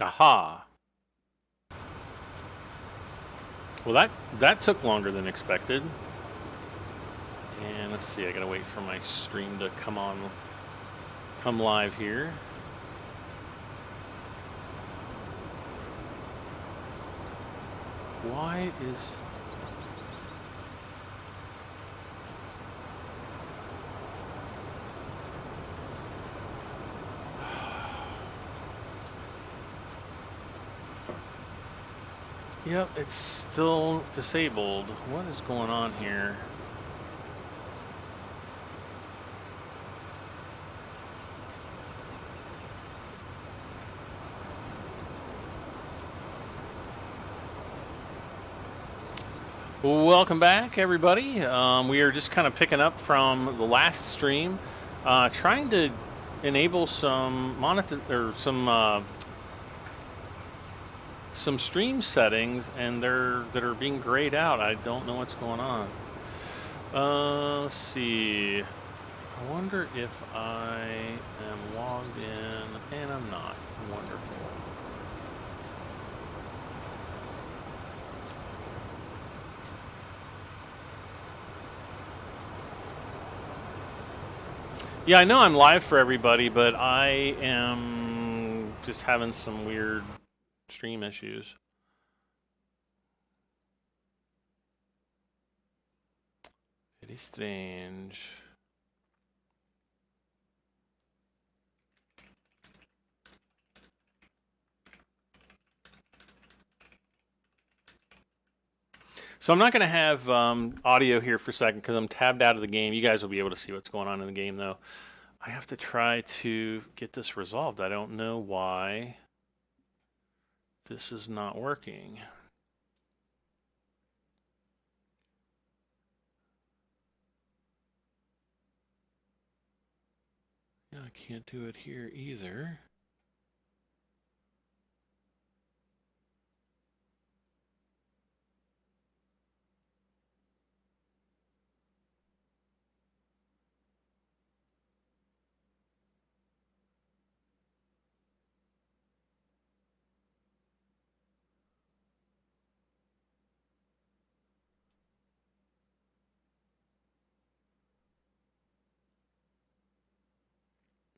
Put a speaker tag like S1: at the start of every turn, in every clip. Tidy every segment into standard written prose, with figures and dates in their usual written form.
S1: Aha. Well, that took longer than expected. And let's see, I gotta wait for my stream to come live here. Why is... Yep, it's still disabled. What is going on here? Welcome back, everybody. We are just kind of picking up from the last stream, trying to enable some some stream settings, and that are being grayed out. I don't know what's going on. Let's see. I wonder if I am logged in, and I'm not. Wonderful. Yeah, I know I'm live for everybody, but I am just having some weird stream issues. Very strange. So I'm not going to have audio here for a second because I'm tabbed out of the game. You guys will be able to see what's going on in the game, though. I have to try to get this resolved. I don't know why this is not working. Yeah, I can't do it here either.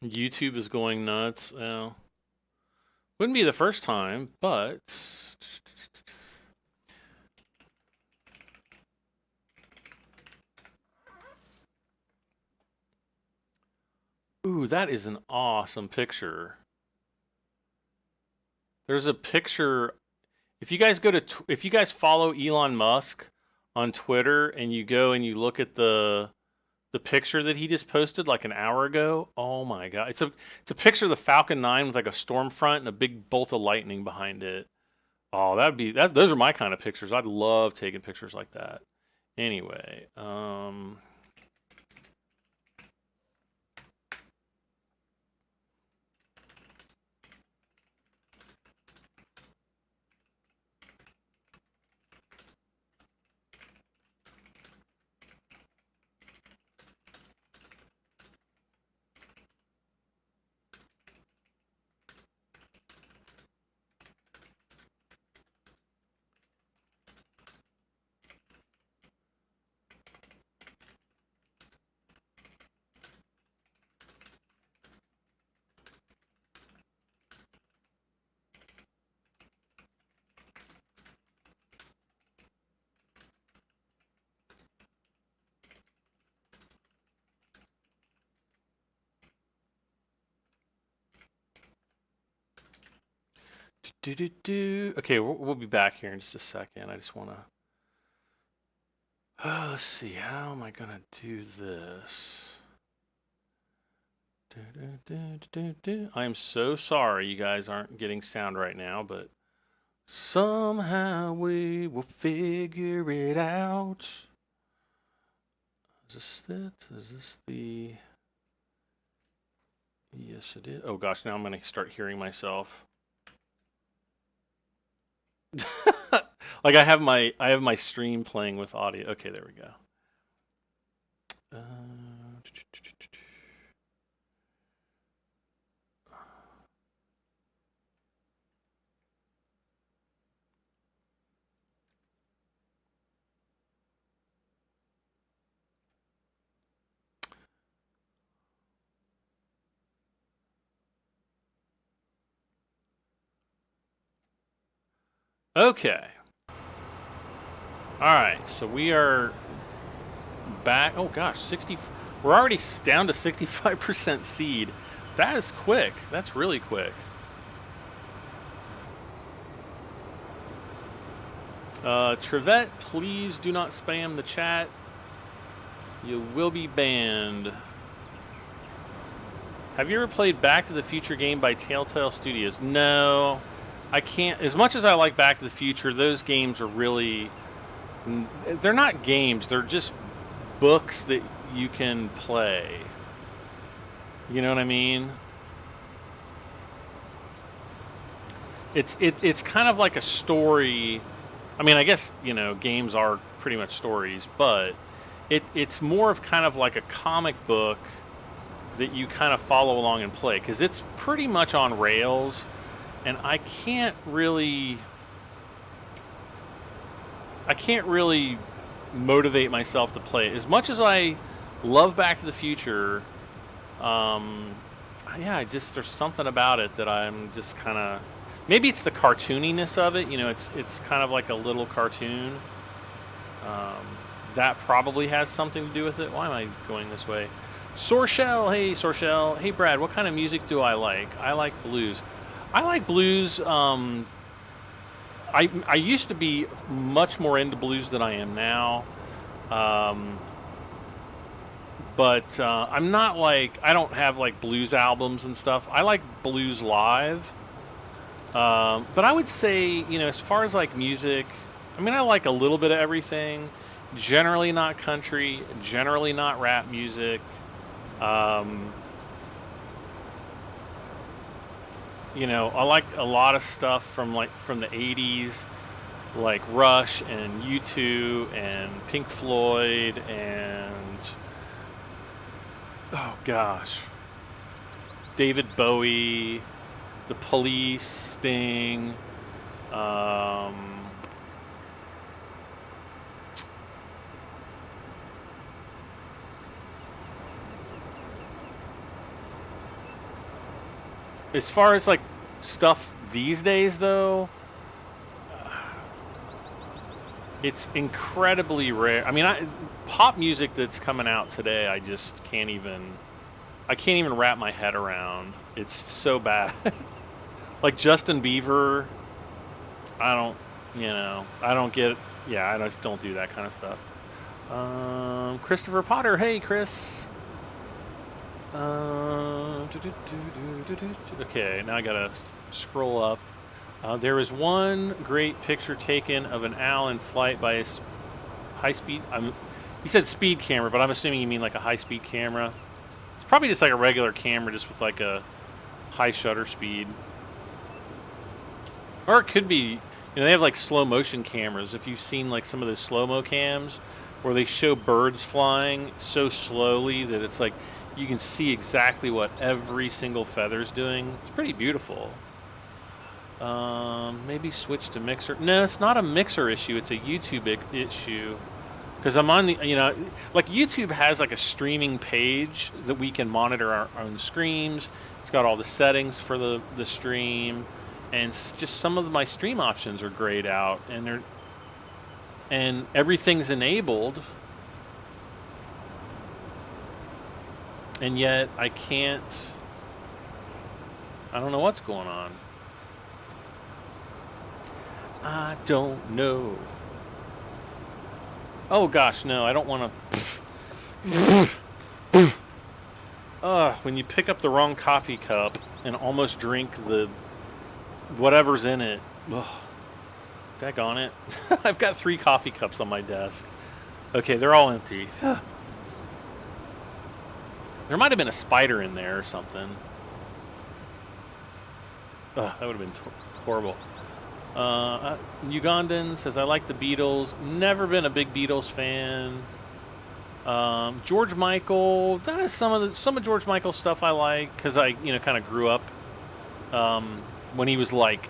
S1: YouTube is going nuts. Well, wouldn't be the first time, but... Ooh, that is an awesome picture. There's a picture. If you guys if you guys follow Elon Musk on Twitter and you go and you look at the picture that he just posted like an hour ago, oh my god, it's a picture of the Falcon 9 with like a storm front and a big bolt of lightning behind it. Oh, those are my kind of pictures. I'd love taking pictures like that. Anyway, okay, we'll be back here in just a second. I just want to. Let's see. How am I gonna do this? I am so sorry you guys aren't getting sound right now, but somehow we will figure it out. Is this it? Is this the... Yes, it is. Oh gosh, now I'm gonna start hearing myself. Like I have my stream playing with audio. Okay, there we go. Okay. All right, so we are back. Oh gosh, 60. We're already down to 65% seed. That is quick. That's really quick. Trevette, please do not spam the chat. You will be banned. Have you ever played Back to the Future game by Telltale Studios? No, I can't. As much as I like Back to the Future, those games are really... They're not games. They're just books that you can play. You know what I mean? It's kind of like a story. I mean, I guess, you know, games are pretty much stories, but it's more of kind of like a comic book that you kind of follow along and play, because it's pretty much on rails, and I can't really motivate myself to play it. As much as I love Back to the Future, yeah, there's something about it that I'm just kind of... Maybe it's the cartooniness of it. You know, it's kind of like a little cartoon. That probably has something to do with it. Why am I going this way? Sorshell, hey Sorshell. Hey Brad, what kind of music do I like? I like blues. I like blues. I used to be much more into blues than I am now. But I'm not like... I don't have like blues albums and stuff. I like blues live. But I would say, you know, as far as like music, I mean, I like a little bit of everything. Generally not country, generally not rap music. You know, I like a lot of stuff from the 80s, like Rush and U2 and Pink Floyd and, oh gosh, David Bowie, The Police, Sting, as far as like stuff these days though, it's incredibly rare. I mean, pop music that's coming out today, I just can't even wrap my head around. It's so bad. Like Justin Bieber, I don't get, yeah, I just don't do that kind of stuff. Christopher Potter, hey Chris. Okay, now I gotta scroll up. There was one great picture taken of an owl in flight by a high-speed... he said speed camera, but I'm assuming you mean like a high-speed camera. It's probably just like a regular camera, just with like a high shutter speed. Or it could be... You know, they have like slow-motion cameras. If you've seen like some of those slow-mo cams, where they show birds flying so slowly that it's like... You can see exactly what every single feather's doing. It's pretty beautiful. Maybe switch to mixer. No, it's not a mixer issue. It's a YouTube issue. Because I'm on the, you know, like YouTube has like a streaming page that we can monitor our own streams. It's got all the settings for the stream. And just some of my stream options are grayed out. And everything's enabled. And yet, I don't know what's going on. I don't know. Oh gosh, no, I don't want to... when you pick up the wrong coffee cup and almost drink the... whatever's in it. Ugh. Daggone it. I've got 3 coffee cups on my desk. Okay, they're all empty. There might have been a spider in there or something. Ugh, that would have been horrible. Ugandan says, I like the Beatles. Never been a big Beatles fan. George Michael. Some of George Michael's stuff I like, because I kind of grew up when he was like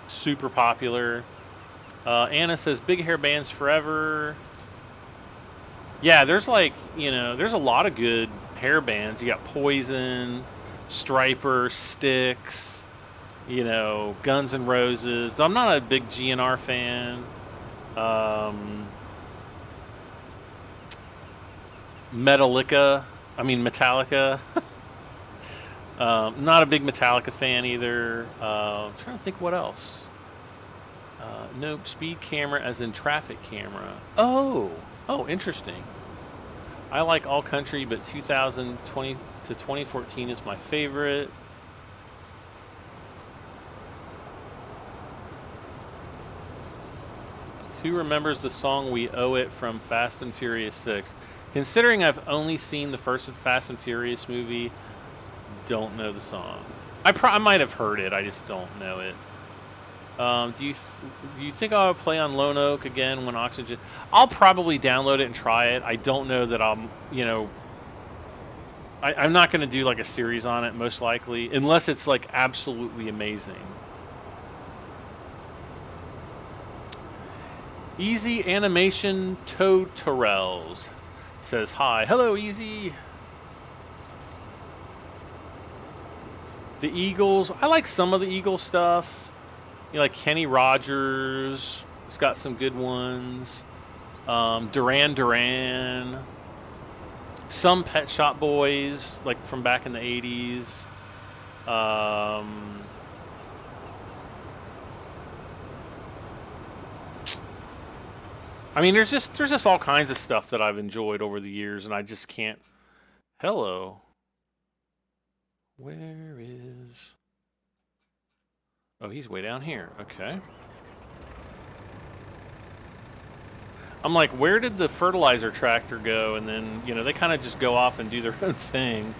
S1: super popular. Anna says, big hair bands forever. Yeah, there's like, there's a lot of good hair bands. You got Poison, Striper, Styx, You know, Guns N' Roses. I'm not a big GNR fan. Metallica. Not a big Metallica fan either. I'm trying to think what else. Nope, speed camera as in traffic camera. Oh, interesting. I like all country, but 2020 to 2014 is my favorite. Who remembers the song We Owe It from Fast and Furious 6? Considering I've only seen the first Fast and Furious movie, don't know the song. I might have heard it, I just don't know it. Do you think I'll play on Lone Oak again when Oxygen? I'll probably download it and try it. I don't know that I'm, you know, I'm not going to do like a series on it, most likely, unless it's like absolutely amazing. Easy Animation Totorels says hi. Hello, Easy. The Eagles. I like some of the Eagle stuff. You know, like Kenny Rogers. It's got some good ones. Duran Duran. Some Pet Shop Boys, like from back in the 80s. I mean, there's just all kinds of stuff that I've enjoyed over the years, and I just can't. Hello. Where is? Oh, he's way down here. Okay. I'm like, where did the fertilizer tractor go? And then, you know, they kind of just go off and do their own thing.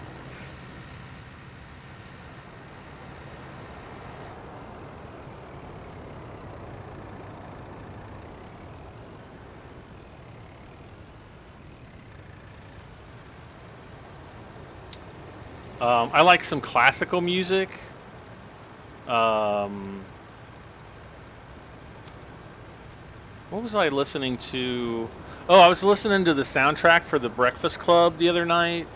S1: I like some classical music. What was I listening to? Oh, I was listening to the soundtrack for The Breakfast Club the other night.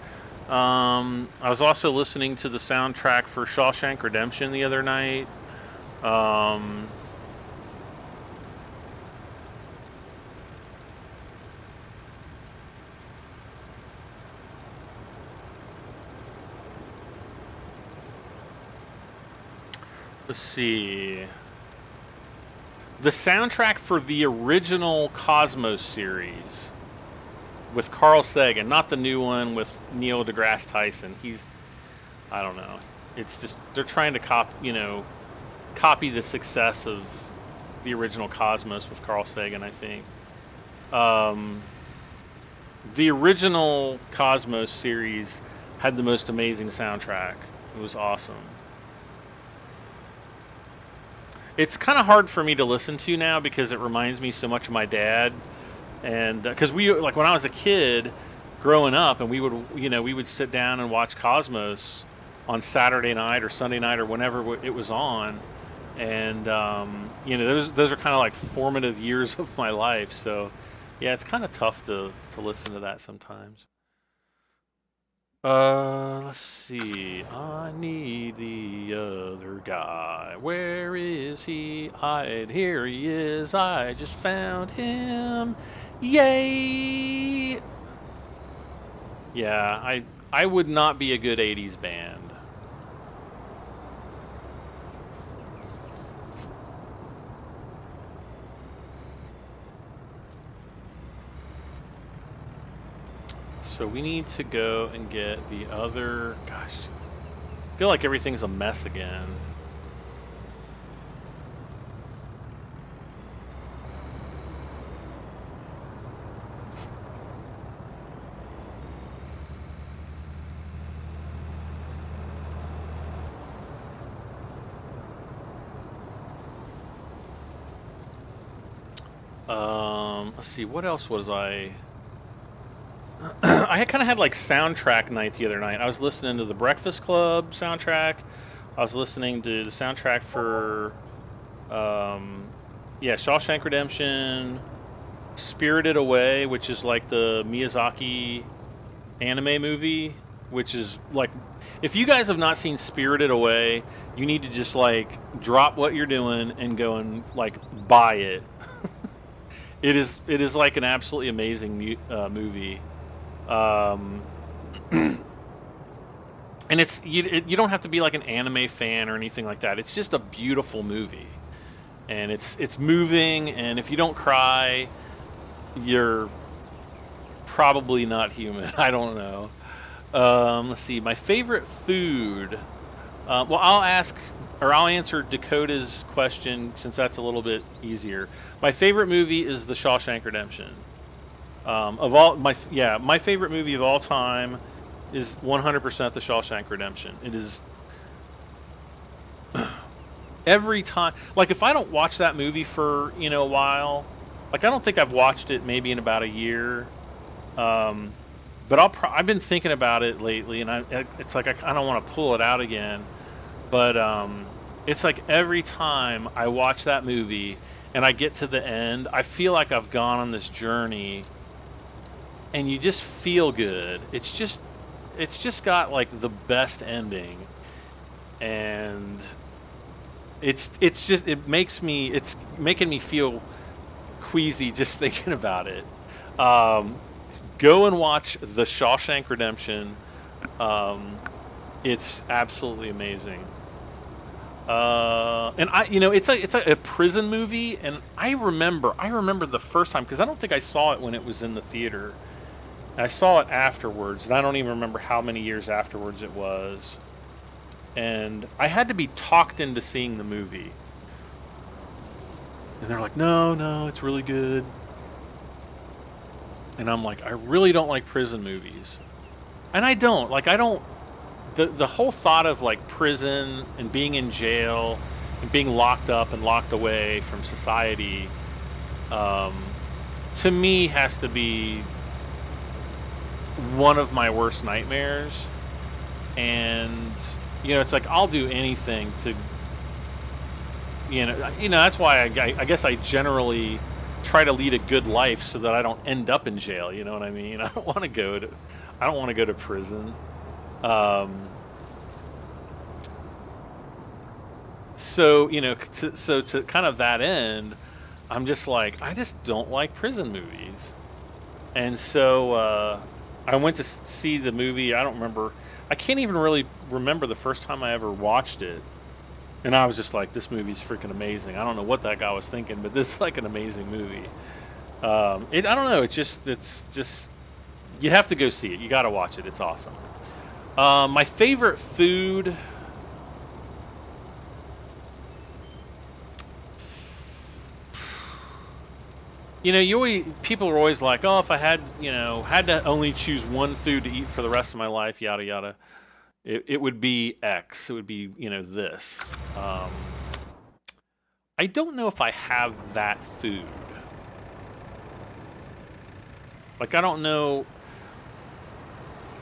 S1: I was also listening to the soundtrack for Shawshank Redemption the other night. Let's see. The soundtrack for the original Cosmos series with Carl Sagan, not the new one with Neil deGrasse Tyson. I don't know. It's just they're trying to copy the success of the original Cosmos with Carl Sagan, I think. The original Cosmos series had the most amazing soundtrack. It was awesome. It's kind of hard for me to listen to now because it reminds me so much of my dad, and because we like when I was a kid, growing up, and we would sit down and watch Cosmos on Saturday night or Sunday night or whenever it was on, and those are kind of like formative years of my life. So yeah, it's kind of tough to listen to that sometimes. Let's see. I need the other guy. Where is he? Here he is. I just found him. Yay! Yeah, I would not be a good 80s band. So we need to go and get the other... Gosh, I feel like everything's a mess again. Let's see, what else was I... I kind of had like soundtrack night the other night. I was listening to the Breakfast Club soundtrack. I was listening to the soundtrack for, Shawshank Redemption, Spirited Away, which is like the Miyazaki anime movie. which is like, if you guys have not seen Spirited Away, you need to just like drop what you're doing and go and like buy it. It is like an absolutely amazing movie, and it's you don't have to be like an anime fan or anything like that. It's just a beautiful movie, and it's moving. And if you don't cry, you're probably not human. I don't know. Let's see. My favorite food. Well, I'll answer Dakota's question since that's a little bit easier. My favorite movie is The Shawshank Redemption. My favorite movie of all time is 100% The Shawshank Redemption. It is every time. Like if I don't watch that movie for a while, like I don't think I've watched it maybe in about a year. But I've been thinking about it lately, and it's like I don't want to pull it out again. But it's like every time I watch that movie and I get to the end, I feel like I've gone on this journey, and you just feel good. It's just got like the best ending, and it's making me feel queasy just thinking about it. Go and watch The Shawshank Redemption. It's absolutely amazing. And it's like a prison movie, and I remember the first time, because I don't think I saw it when it was in the theater. I saw it afterwards, and I don't even remember how many years afterwards it was. And I had to be talked into seeing the movie. And they're like, no, it's really good. And I'm like, I really don't like prison movies. And I don't. The whole thought of like prison and being in jail and being locked up and locked away from society, to me has to be one of my worst nightmares. And, it's like I'll do anything to, that's why I guess I generally try to lead a good life so that I don't end up in jail. You know what I mean? I don't want to go to prison. So to kind of that end, I'm just like, I just don't like prison movies. And so I went to see the movie. I can't even really remember the first time I ever watched it. And I was just like, this movie's freaking amazing. I don't know what that guy was thinking, but this is like an amazing movie. I don't know. It's just, you have to go see it. You got to watch it. It's awesome. My favorite food. People are always like, oh, if I had to only choose one food to eat for the rest of my life, yada yada. It would be X. It would be, this. I don't know if I have that food. Like, I don't know.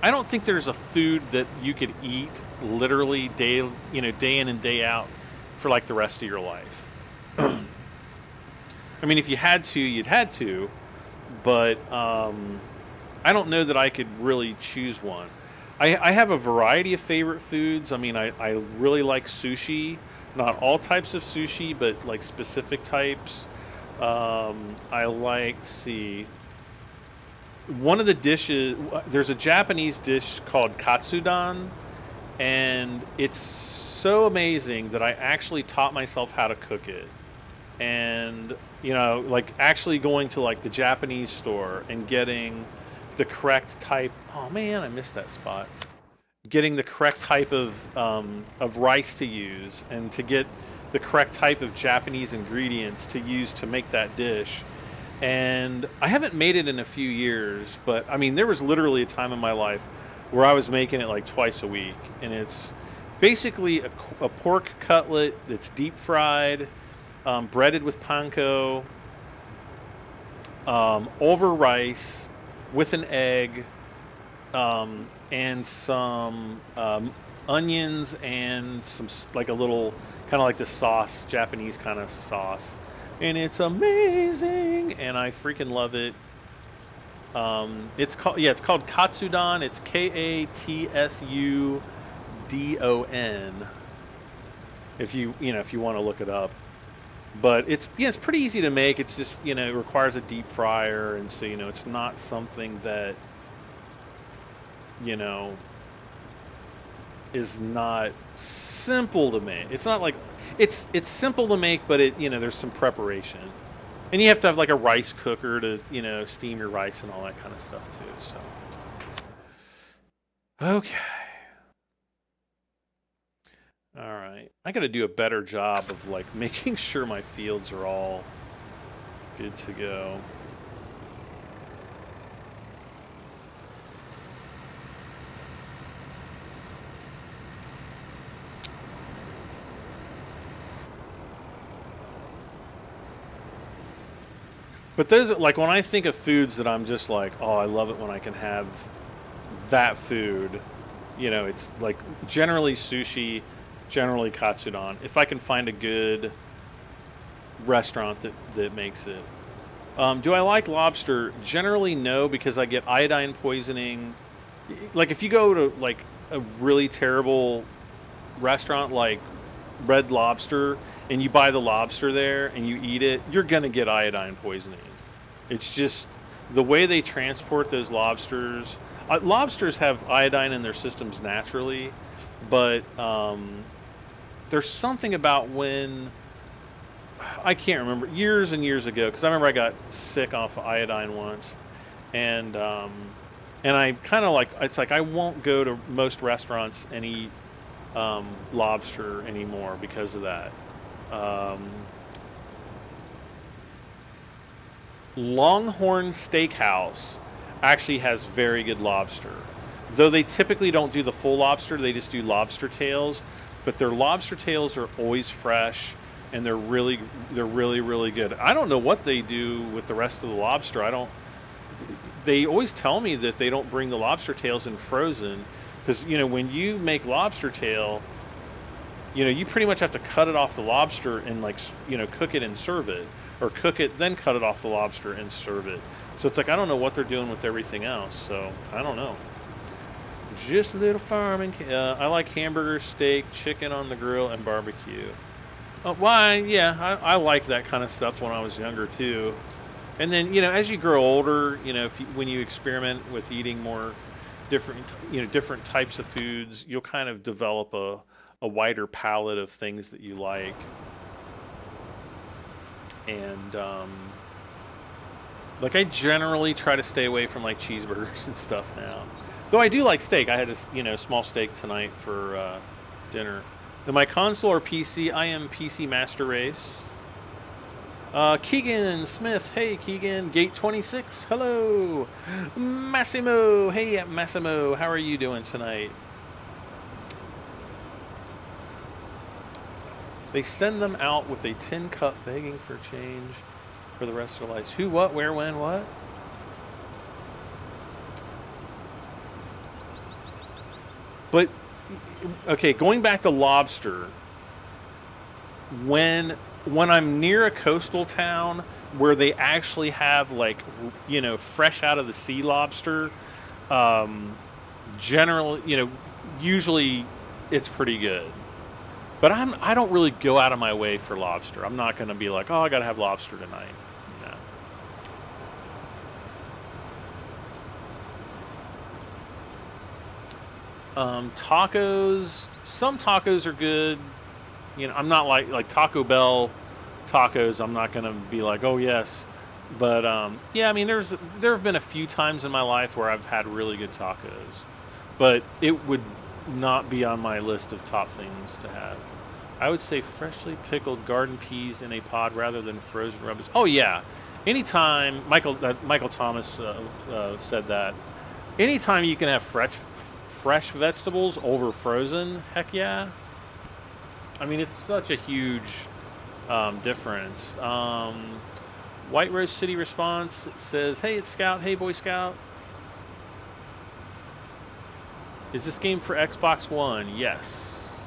S1: I don't think there's a food that you could eat literally day in and day out for like the rest of your life. I mean, if you had to, you'd had to. But I don't know that I could really choose one. I have a variety of favorite foods. I mean, I really like sushi. Not all types of sushi, but like specific types. I like, one of the dishes, there's a Japanese dish called katsudon, and it's so amazing that I actually taught myself how to cook it. And, like actually going to like the Japanese store and getting the correct type. Oh man, I missed that spot. Getting the correct type of rice to use, and to get the correct type of Japanese ingredients to use to make that dish. And I haven't made it in a few years, but I mean, there was literally a time in my life where I was making it like twice a week. And it's basically a pork cutlet that's deep fried, breaded with panko, over rice, with an egg, and some onions, and some like a little kind of like the sauce, Japanese kind of sauce, and it's amazing, and I freaking love it. It's called Katsudon. It's Katsudon. If you want to look it up. But it's pretty easy to make. It's just, it requires a deep fryer, and so, it's not something that, is not simple to make. It's not like it's simple to make, but there's some preparation. And you have to have like a rice cooker to, steam your rice and all that kind of stuff too. So okay. All right. I got to do a better job of like making sure my fields are all good to go. But those, like, when I think of foods that I'm just like, oh, I love it when I can have that food, it's like generally sushi, generally katsudon. If I can find a good restaurant that makes it. Do I like lobster? Generally, no, because I get iodine poisoning. Like, if you go to, like, a really terrible restaurant like Red Lobster, and you buy the lobster there and you eat it, you're going to get iodine poisoning. It's just the way they transport those lobsters. Lobsters have iodine in their systems naturally, but there's something about when, I can't remember, years and years ago, because I remember I got sick off of iodine once, and I kind of like, it's like I won't go to most restaurants and eat lobster anymore because of that. Longhorn Steakhouse actually has very good lobster. Though they typically don't do the full lobster, they just do lobster tails. But their lobster tails are always fresh, and they're really, really good. I don't know what they do with the rest of the lobster. They always tell me that they don't bring the lobster tails in frozen, because when you make lobster tail, you pretty much have to cut it off the lobster and cook it and serve it, or cook it then cut it off the lobster and serve it. So it's like I don't know what they're doing with everything else. So I don't know. Just a little farming. I like hamburger, steak, chicken on the grill, and barbecue. Why? Yeah, I like that kind of stuff when I was younger too. And then as you grow older, when you experiment with eating more different types of foods, you'll kind of develop a wider palette of things that you like. And like I generally try to stay away from like cheeseburgers and stuff now. Though I do like steak. I had a small steak tonight for dinner. Am I console or PC? I am PC Master Race. Keegan Smith, hey Keegan. Gate 26, hello. Massimo, hey Massimo, how are you doing tonight? They send them out with a tin cup begging for change for the rest of their lives. Who, what, where, when, what? But, okay, going back to lobster, when I'm near a coastal town where they actually have fresh out of the sea lobster, generally, usually it's pretty good. But I don't really go out of my way for lobster. I'm not going to be like, oh, I got to have lobster tonight. No. Tacos. Some tacos are good. I'm not like Taco Bell tacos. I'm not going to be like, oh yes. But yeah, I mean, there have been a few times in my life where I've had really good tacos, but it would not be on my list of top things to have. I would say freshly pickled garden peas in a pod rather than frozen rubbish. Oh yeah, anytime Michael Thomas said that. Anytime you can have fresh vegetables over frozen, heck yeah. I mean, it's such a huge difference. White Rose City Response says, "Hey, it's Scout. Hey, Boy Scout. Is this game for Xbox One? Yes.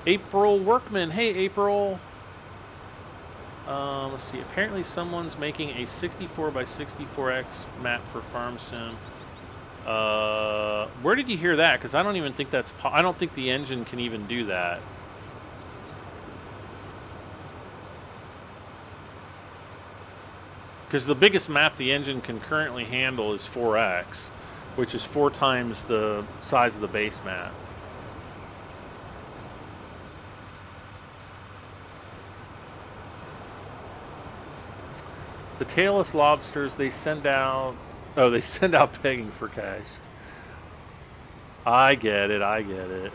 S1: April Workman. Hey, April. Let's see. Apparently, someone's making a 64 by 64x map for Farm Sim. Where did you hear that? Because I don't even think that's. I don't think the engine can even do that. Because the biggest map the engine can currently handle is 4x, which is 4 times the size of the base map. The tailless lobsters, they send out... Oh, they send out begging for cash. I get it, I get it.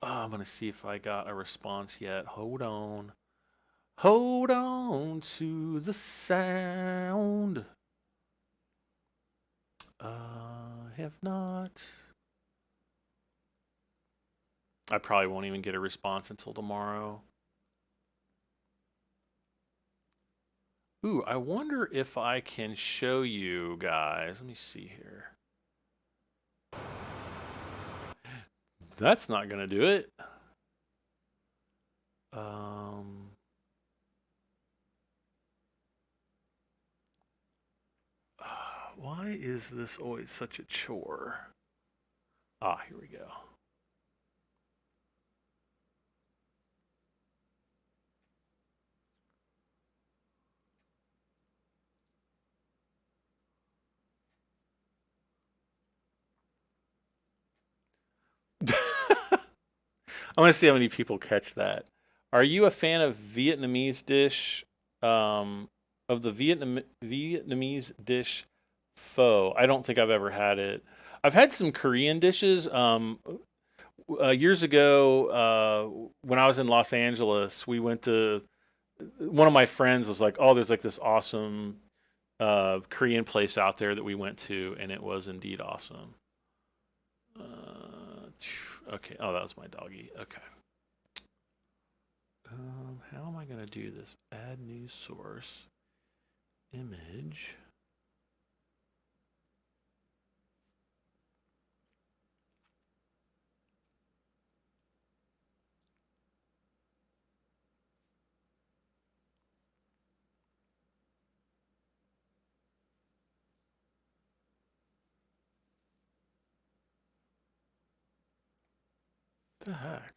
S1: I'm going to see if I got a response yet. Hold on. Hold on to the sound. Have not. I probably won't even get a response until tomorrow. Ooh, I wonder if I can show you guys. Let me see here. That's not going to do it. Why is this always such a chore? Ah, here we go. I want to see how many people catch that. Are you a fan of Vietnamese dish? Of the Vietnamese dish pho? I don't think I've ever had it. I've had some Korean dishes. Years ago, when I was in Los Angeles, we went to one of my friends was like, "Oh, there's like this awesome Korean place out there that we went to, and it was indeed awesome." Okay. Oh, that was my doggy. Okay. How am I going to do this? Add new source. Image. What the heck?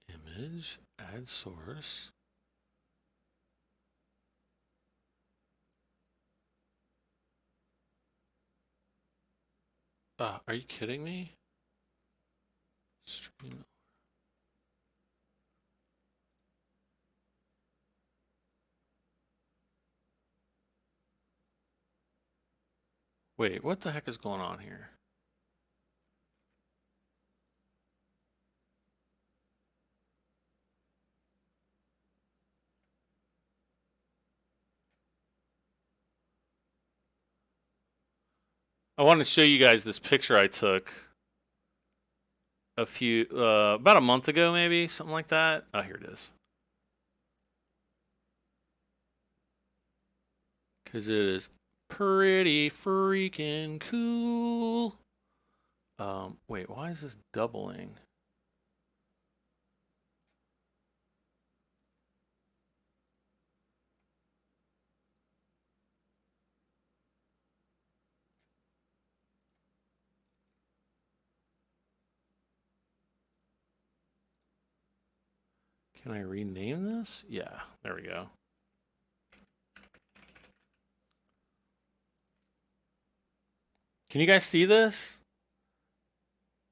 S1: Image, add source. Are you kidding me? Stream. Wait, what the heck is going on here? I want to show you guys this picture I took about a month ago, maybe something like that. Oh, here it is. Because it is pretty freaking cool. Wait, why is this doubling? Can I rename this? Yeah, there we go. Can you guys see this?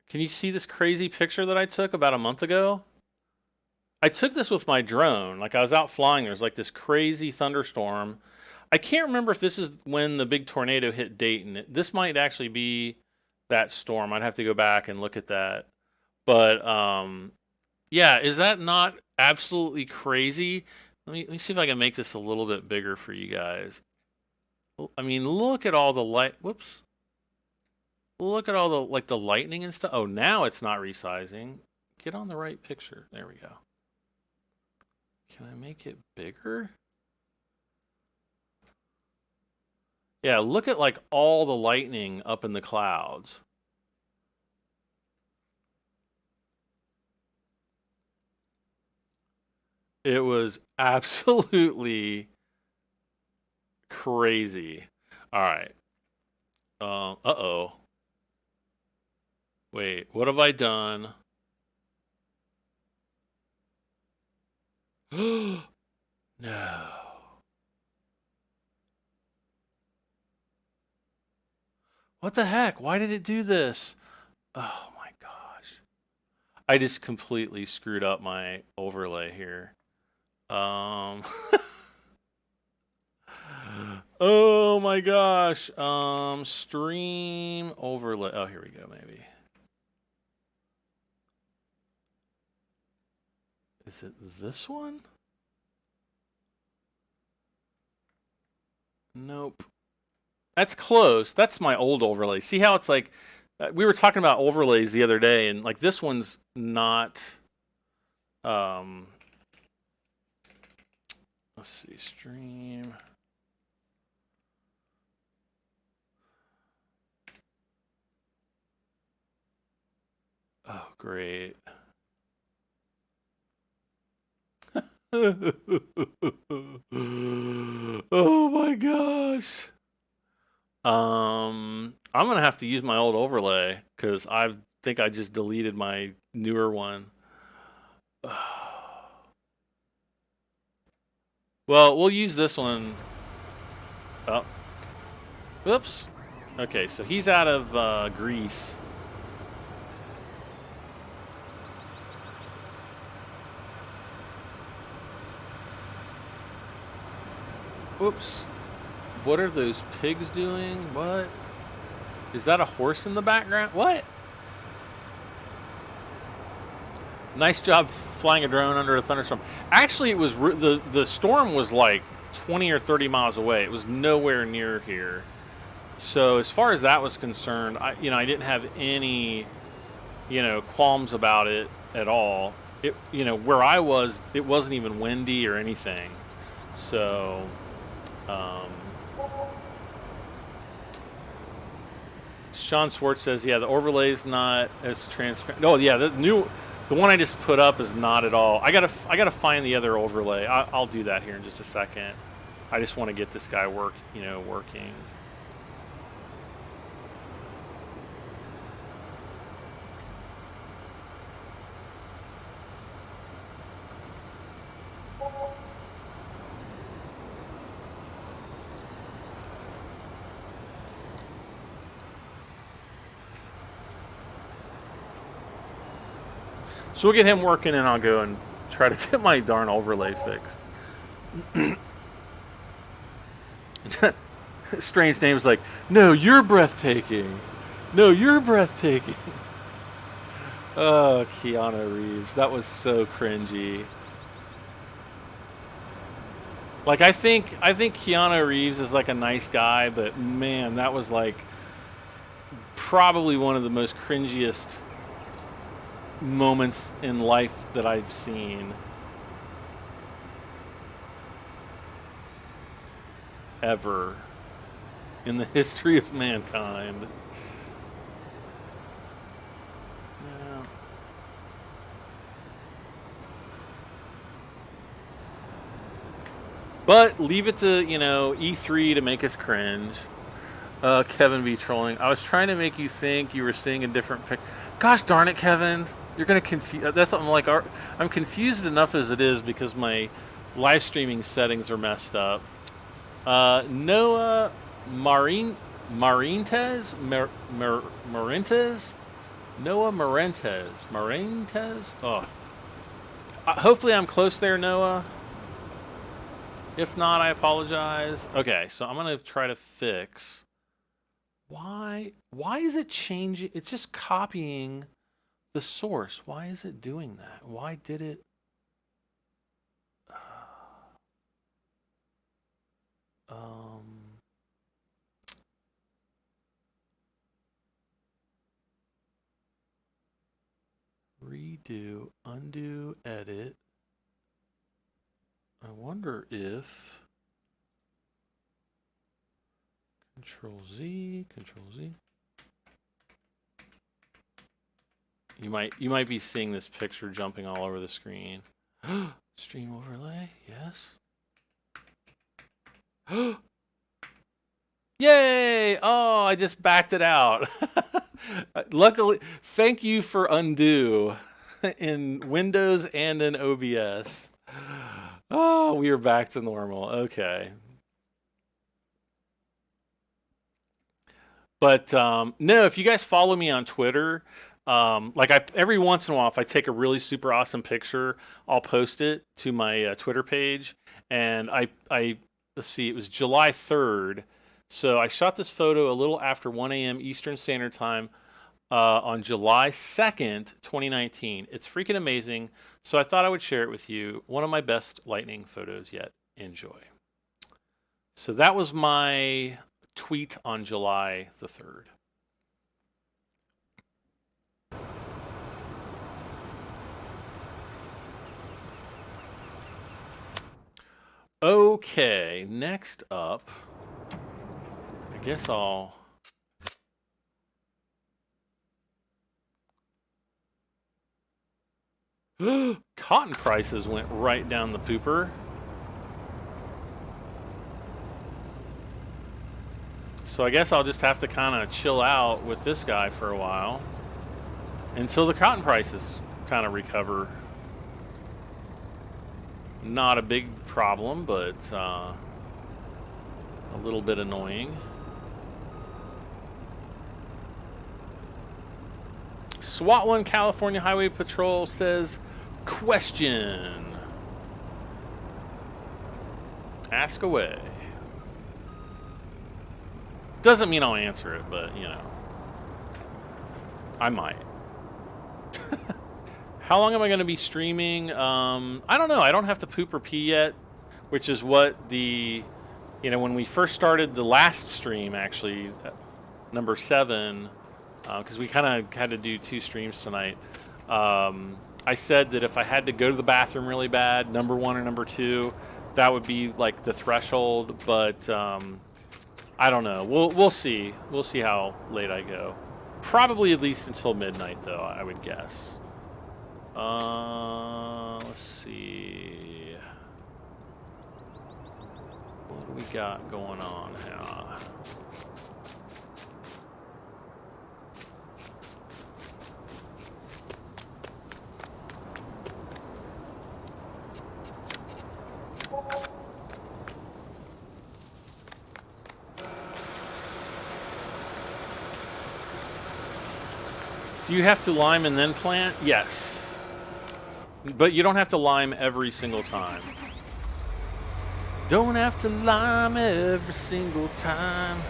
S1: Can you see this crazy picture that I took about a month ago? I took this with my drone. Like I was out flying. There's like this crazy thunderstorm. I can't remember if this is when the big tornado hit Dayton. This might actually be that storm. I'd have to go back and look at that. But yeah, is that not absolutely crazy Let me see if I can make this a little bit bigger for you guys. I mean, look at all the light. Whoops. Look at all the like the lightning and stuff. Oh, now it's not resizing. Get on the right picture. There we go. Can I make it bigger? Yeah, look at like all the lightning up in the clouds. It was absolutely crazy. All right. Uh-oh. Wait, what have I done? No. What the heck? Why did it do this? Oh my gosh. I just completely screwed up my overlay here. Oh my gosh. Stream overlay. Oh, here we go, maybe. Is it this one? Nope. That's close. That's my old overlay. See how it's like, we were talking about overlays the other day, and like this one's not, let's see, stream. Oh, great. Oh my gosh. I'm gonna have to use my old overlay because I think I just deleted my newer one. Well, we'll use this one. Oh. Whoops. Okay, so he's out of Greece. Whoops. What are those pigs doing? What? Is that a horse in the background? What? Nice job flying a drone under a thunderstorm. Actually, it was the storm was like 20 or 30 miles away. It was nowhere near here. So as far as that was concerned, I didn't have any, qualms about it at all. It, where I was, it wasn't even windy or anything. So, Sean Swartz says, yeah, the overlay's not as transparent. Oh, yeah, the one I just put up is not at all. I gotta find the other overlay. I'll do that here in just a second. I just want to get this guy working. So we'll get him working, and I'll go and try to get my darn overlay fixed. Strange name's like, no, you're breathtaking. No, you're breathtaking. Oh, Keanu Reeves. That was so cringy. Like, I think Keanu Reeves is like a nice guy, but man, that was like probably one of the most cringiest moments in life that I've seen ever in the history of mankind. Yeah. But leave it to, E3 to make us cringe. Kevin be trolling. I was trying to make you think you were seeing a different picture. Gosh darn it, Kevin. You're going to confuse. That's something like I'm confused enough as it is because my live streaming settings are messed up. Noah Marintes? Noah Marentes? Oh. Hopefully I'm close there, Noah. If not, I apologize. Okay, so I'm going to try to fix. Why is it changing? It's just copying the source. Why is it doing that? Why did it? Redo, undo, edit. I wonder if Control Z. You might be seeing this picture jumping all over the screen. Stream overlay, yes. Yay! Oh, I just backed it out. Luckily, thank you for undo in Windows and in OBS. Oh, we are back to normal. Okay. But no, if you guys follow me on Twitter, every once in a while, if I take a really super awesome picture, I'll post it to my Twitter page. And I let's see, it was July 3rd. So I shot this photo a little after 1 a.m. Eastern Standard Time on July 2nd, 2019. It's freaking amazing. So I thought I would share it with you. One of my best lightning photos yet. Enjoy. So that was my tweet on July the 3rd. Okay, next up, I guess I'll... Cotton prices went right down the pooper. So I guess I'll just have to kind of chill out with this guy for a while until the cotton prices kind of recover. Not a big problem, but a little bit annoying. SWAT 1 California Highway Patrol says, question. Ask away. Doesn't mean I'll answer it, but, you know, I might. How long am I going to be streaming? I don't know. I don't have to poop or pee yet, which is what the, you know, when we first started the last stream, actually, number 7, because we kind of had to do 2 streams tonight. I said that if I had to go to the bathroom really bad, number 1 or number 2, that would be like the threshold, but I don't know. We'll see. We'll see how late I go. Probably at least until midnight, though, I would guess. Let's see. What do we got going on here? Do you have to lime and then plant? Yes. But you don't have to lime every single time. Don't have to lime every single time.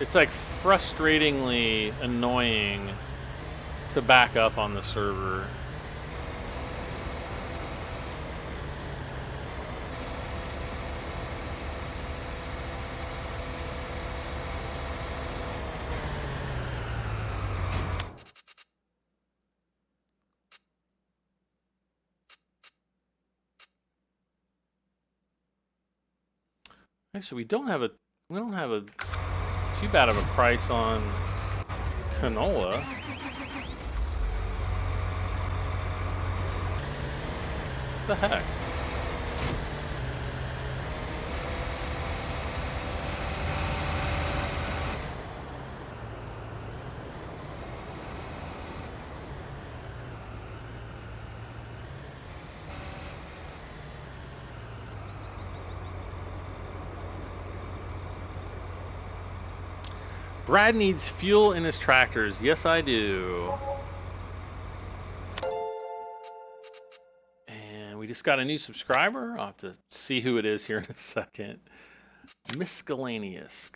S1: It's like frustratingly annoying to back up on the server. Actually, we don't have a too bad of a price on canola. What the heck? Brad needs fuel in his tractors. Yes, I do. And we just got a new subscriber. I'll have to see who it is here in a second. Miscellaneous.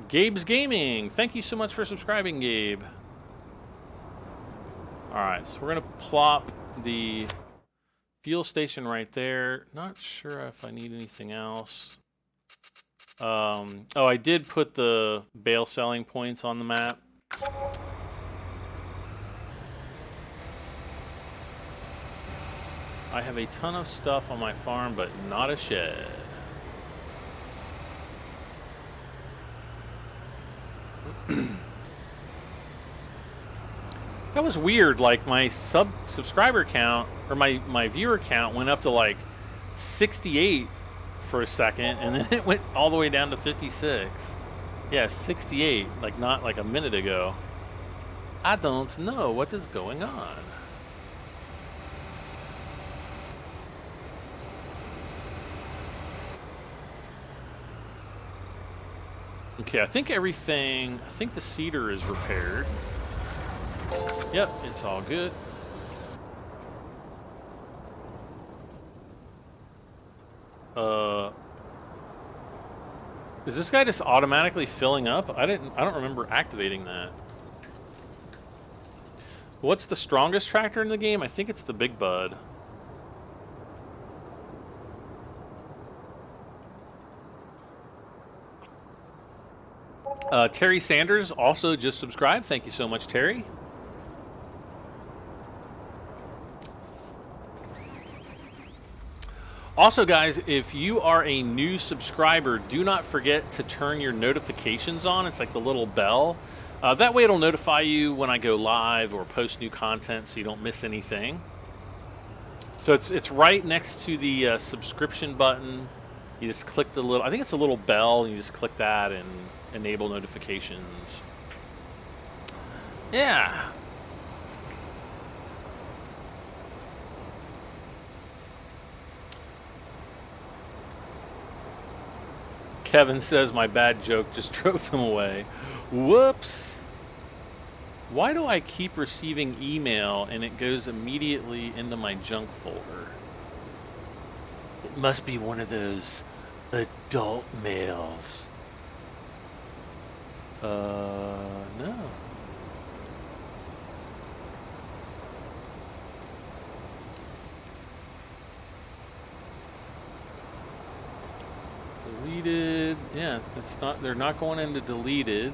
S1: Gabe's Gaming. Thank you so much for subscribing, Gabe. Alright, so we're going to plop the fuel station right there. Not sure if I need anything else. Oh, I did put the bale selling points on the map. I have a ton of stuff on my farm, but not a shed. That was weird. Like my subscriber count or my viewer count went up to like 68 for a second, and then it went all the way down to 56. Yeah, 68. Like not like a minute ago. I don't know what is going on. Okay, I think the cedar is repaired. Yep, it's all good. Is this guy just automatically filling up? I don't remember activating that. What's the strongest tractor in the game? I think it's the Big Bud. Terry Sanders also just subscribed. Thank you so much, Terry. Also, guys, if you are a new subscriber, do not forget to turn your notifications on. It's like the little bell. That way it'll notify you when I go live or post new content so you don't miss anything. So it's right next to the subscription button. You just click the little, I think it's a little bell, and you just click that and enable notifications. Yeah. Kevin says my bad joke just drove him away. Whoops. Why do I keep receiving email and it goes immediately into my junk folder? It must be one of those adult mails. No. Deleted. Yeah, it's not. They're not going into deleted.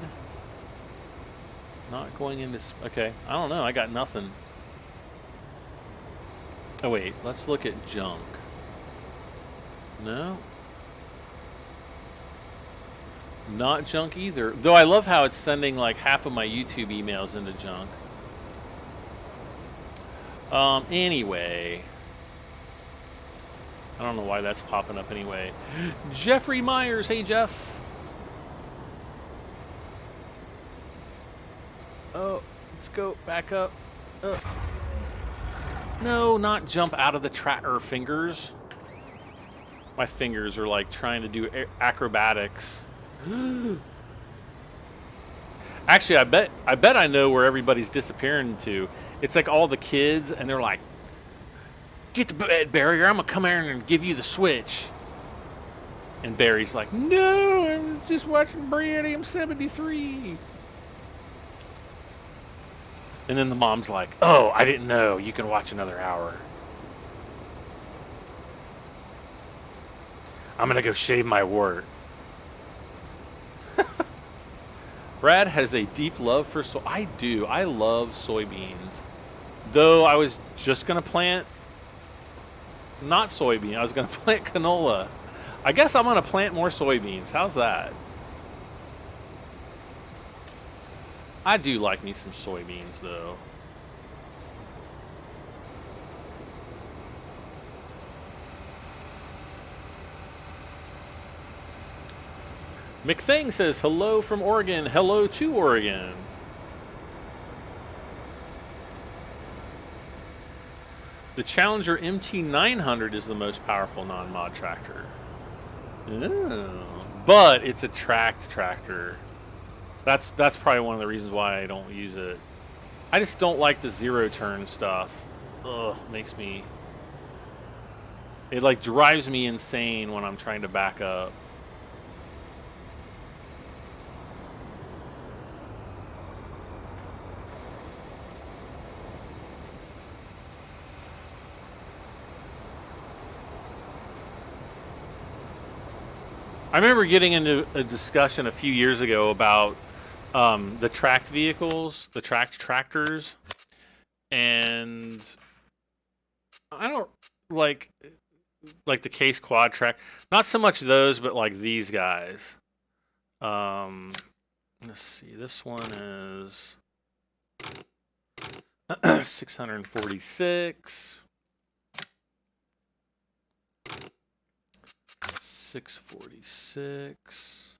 S1: Not going into. Okay, I don't know. I got nothing. Oh wait, let's look at junk. No. Not junk either. Though I love how it's sending like half of my YouTube emails into junk. Anyway. I don't know why that's popping up anyway. Jeffrey Myers. Hey, Jeff. Oh, let's go back up. No, not jump out of the tractor fingers. My fingers are like trying to do acrobatics. Actually, I bet I know where everybody's disappearing to. It's like all the kids, and they're like, "Get the bed, Barry, or I'm gonna come here and give you the switch." And Barry's like, "No, I'm just watching Brianna. I'm 73." And then the mom's like, "Oh, I didn't know. You can watch another hour. I'm gonna go shave my wart." Brad has a deep love for soy. I do. I love soybeans. Though I was just gonna plant not soybean. I was gonna plant canola. I guess I'm gonna plant more soybeans. How's that? I do like me some soybeans though. McThing says hello from Oregon. Hello to Oregon. The Challenger MT900 is the most powerful non-mod tractor. Oh. But it's a tracked tractor. That's probably one of the reasons why I don't use it. I just don't like the zero turn stuff. Ugh, makes me... It like drives me insane when I'm trying to back up. I remember getting into a discussion a few years ago about the tracked vehicles, the tracked tractors, and I don't like the Case Quad track. Not so much those, but like these guys. Let's see. This one is 646. 646.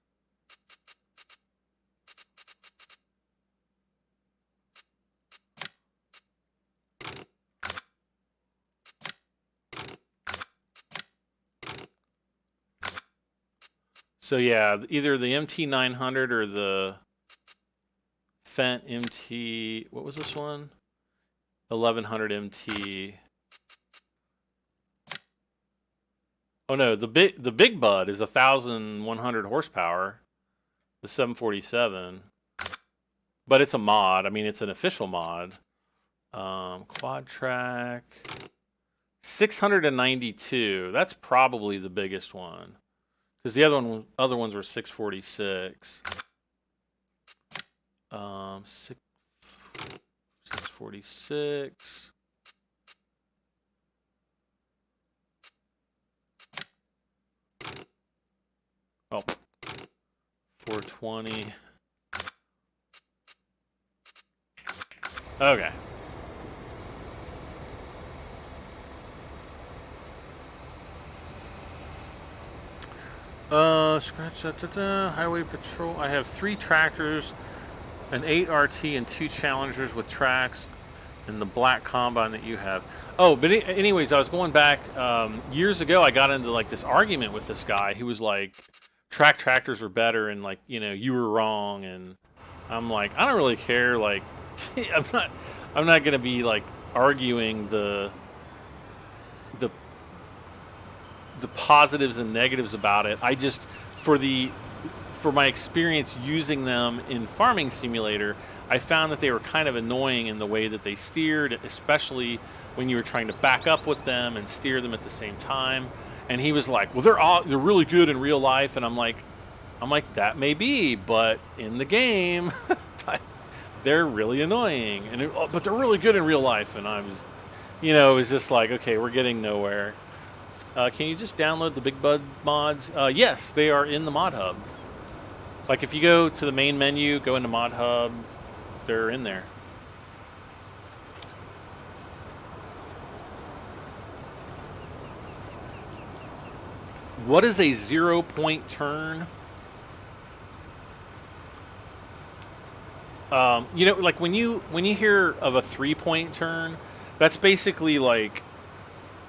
S1: So yeah, either the MT900 or the Fendt MT. What was this one? 1100 MT. Oh no, the big bud is 1,100 horsepower, the 747, but it's a mod. I mean, it's an official mod. Quad track, 692. That's probably the biggest one, because the other ones were 646. 646. Oh, 420. Okay. Scratch that. Highway Patrol. I have 3 tractors, an 8 RT, and 2 Challengers with tracks, and the black Combine that you have. Oh, but anyways, I was going back years ago. I got into like this argument with this guy who was like, track tractors are better, and like, you know, you were wrong. And I'm like, I don't really care. Like, I'm not gonna be like arguing the positives and negatives about it. I just, for my experience using them in Farming Simulator, I found that they were kind of annoying in the way that they steered, especially when you were trying to back up with them and steer them at the same time. And he was like, well, they're really good in real life. And I'm like, that may be, but in the game, they're really annoying. But they're really good in real life. And I was, you know, it was just like, okay, we're getting nowhere. Can you just download the Big Bud mods? Yes, they are in the Mod Hub. Like if you go to the main menu, go into Mod Hub, they're in there. What is a 0-point turn? You know, like when you hear of a 3-point turn, that's basically like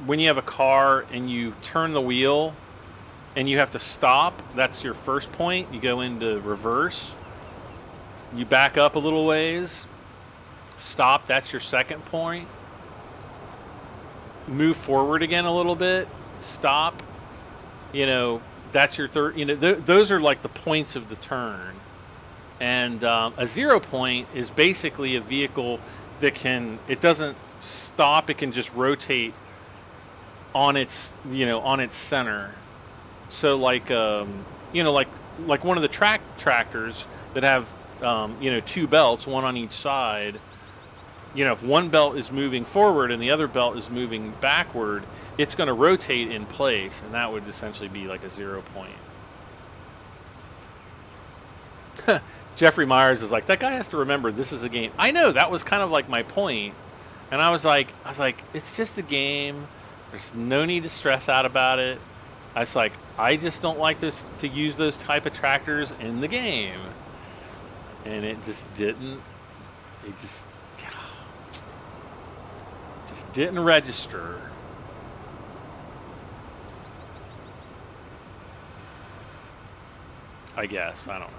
S1: when you have a car and you turn the wheel and you have to stop. That's your first point. You go into reverse. You back up a little ways. Stop. That's your second point. Move forward again a little bit. Stop. You know, that's your third. You know, those are like the points of the turn. And a 0 point is basically a vehicle that it doesn't stop. It can just rotate on its, you know, on its center. So like, you know, like one of the tractors that have, you know, 2 belts, one on each side. You know, if one belt is moving forward and the other belt is moving backward, it's going to rotate in place, and that would essentially be like a 0 point. Jeffrey Myers is like, that guy has to remember this is a game. I know, that was kind of like my point. And I was like, it's just a game. There's no need to stress out about it. I was like, I just don't like this to use those type of tractors in the game. And it just didn't, it just didn't register. I guess, I don't know.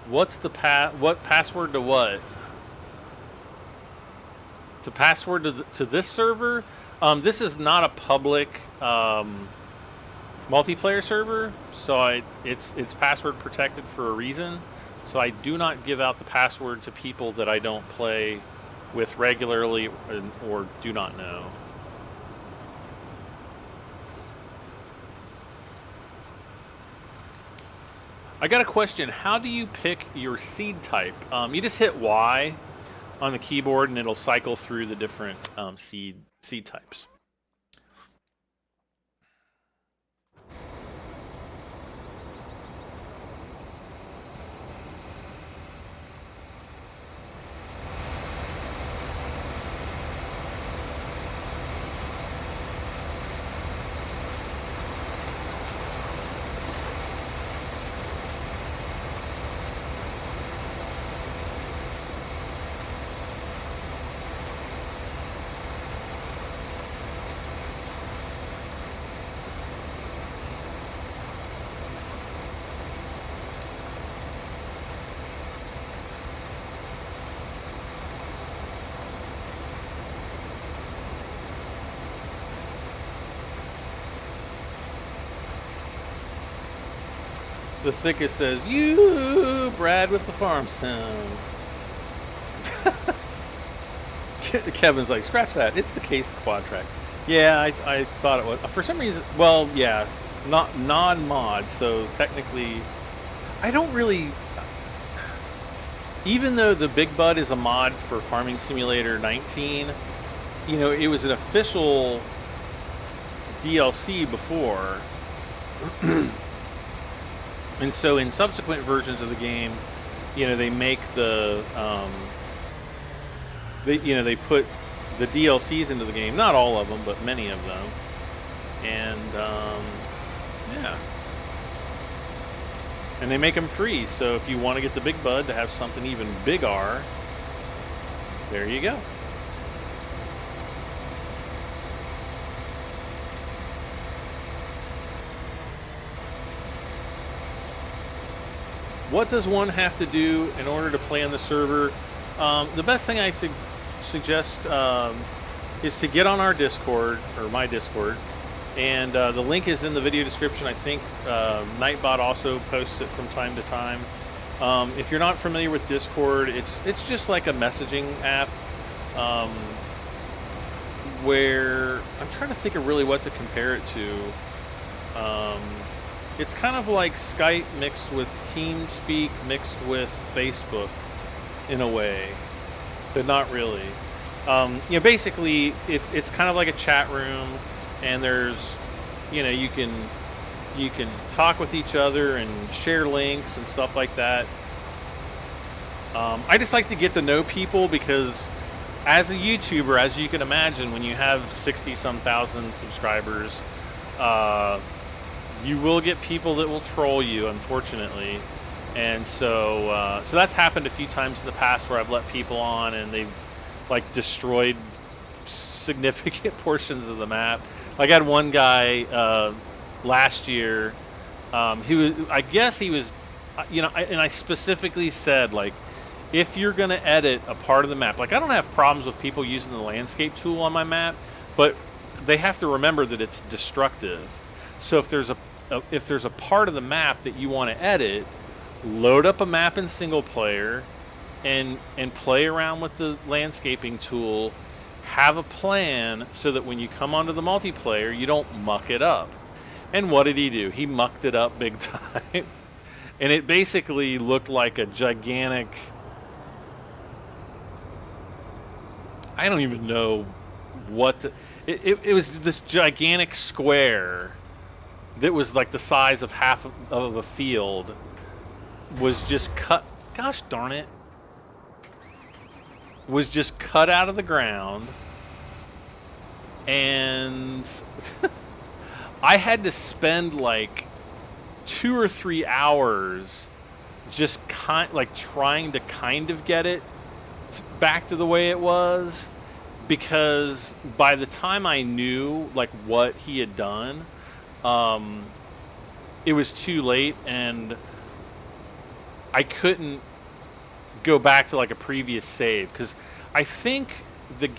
S1: What's the what password to what? To password to this server? This is not a public multiplayer server, so it's password protected for a reason. So I do not give out the password to people that I don't play with regularly or do not know. I got a question. How do you pick your seed type? You just hit Y on the keyboard and it'll cycle through the different seed types. The thickest says, you, Brad with the farm sound. Kevin's like, scratch that. It's the case quad track. Yeah, I thought it was. For some reason, well, yeah, not non-mod, so technically, I don't really. Even though the Big Bud is a mod for Farming Simulator 19, you know, it was an official DLC before. And so in subsequent versions of the game, you know, they make the, they put the DLCs into the game. Not all of them, but many of them. And, yeah. And they make them free. So if you want to get the Big Bud to have something even bigger, there you go. What does one have to do in order to play on the server? The best thing I suggest is to get on our Discord, or my Discord, and the link is in the video description. I think Nightbot also posts it from time to time. If you're not familiar with Discord, it's just like a messaging app where I'm trying to think of really what to compare it to. It's kind of like Skype mixed with TeamSpeak mixed with Facebook in a way, but not really. You know, basically, it's kind of like a chat room, and there's, you know, you can talk with each other and share links and stuff like that. I just like to get to know people because, as a YouTuber, as you can imagine, when you have 60-some thousand subscribers, you will get people that will troll you, unfortunately. And so so that's happened a few times in the past where I've let people on and they've like destroyed significant portions of the map. Like I had one guy last year, I guess he was, you know, and I specifically said, like, if you're going to edit a part of the map, like I don't have problems with people using the landscape tool on my map, but they have to remember that it's destructive. So if there's a part of the map that you want to edit, load up a map in single player and play around with the landscaping tool. Have a plan so that when you come onto the multiplayer, you don't muck it up. And what did he do? He mucked it up big time. And it basically looked like a gigantic, I don't even know what it was, this gigantic square that was like the size of half of a field was just cut, gosh darn it, was just cut out of the ground. And I had to spend like 2 or 3 hours just like trying to kind of get it back to the way it was, because by the time I knew like what he had done, it was too late, and I couldn't go back to like a previous save, because I think the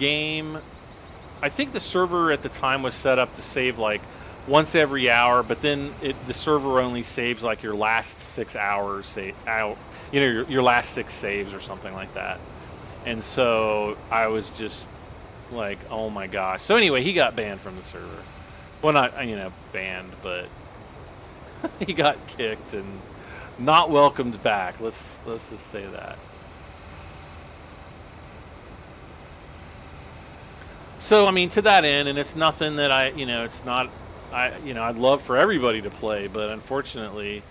S1: server at the time was set up to save like once every hour, but then the server only saves like your last 6 hours your last 6 saves or something like that. And so I was just like, oh my gosh. So anyway, he got banned from the server. Well, not banned, but he got kicked and not welcomed back. Let's just say that. So I mean, to that end, and it's nothing that it's not. I'd love for everybody to play, but unfortunately,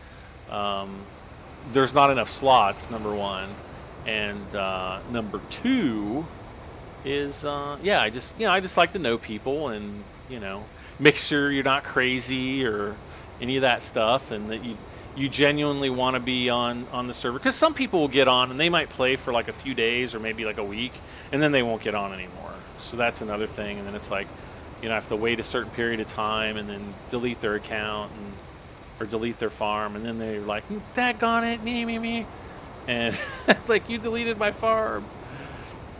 S1: there's not enough slots. Number one, and number two is I just like to know people, and make sure you're not crazy or any of that stuff, and that you genuinely want to be on the server, because some people will get on and they might play for like a few days or maybe like a week, and then they won't get on anymore. So that's another thing, and then it's like, I have to wait a certain period of time and then delete their account or delete their farm, and then they're like, daggone it, me, and like, you deleted my farm.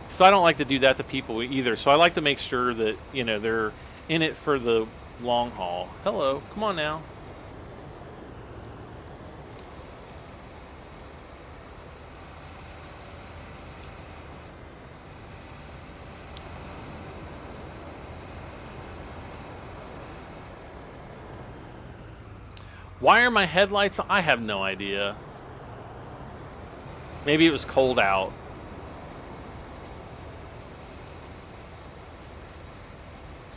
S1: So I don't like to do that to people either. So I like to make sure that they're in it for the long haul. Hello, come on now. Why are my headlights on? I have no idea. Maybe it was cold out.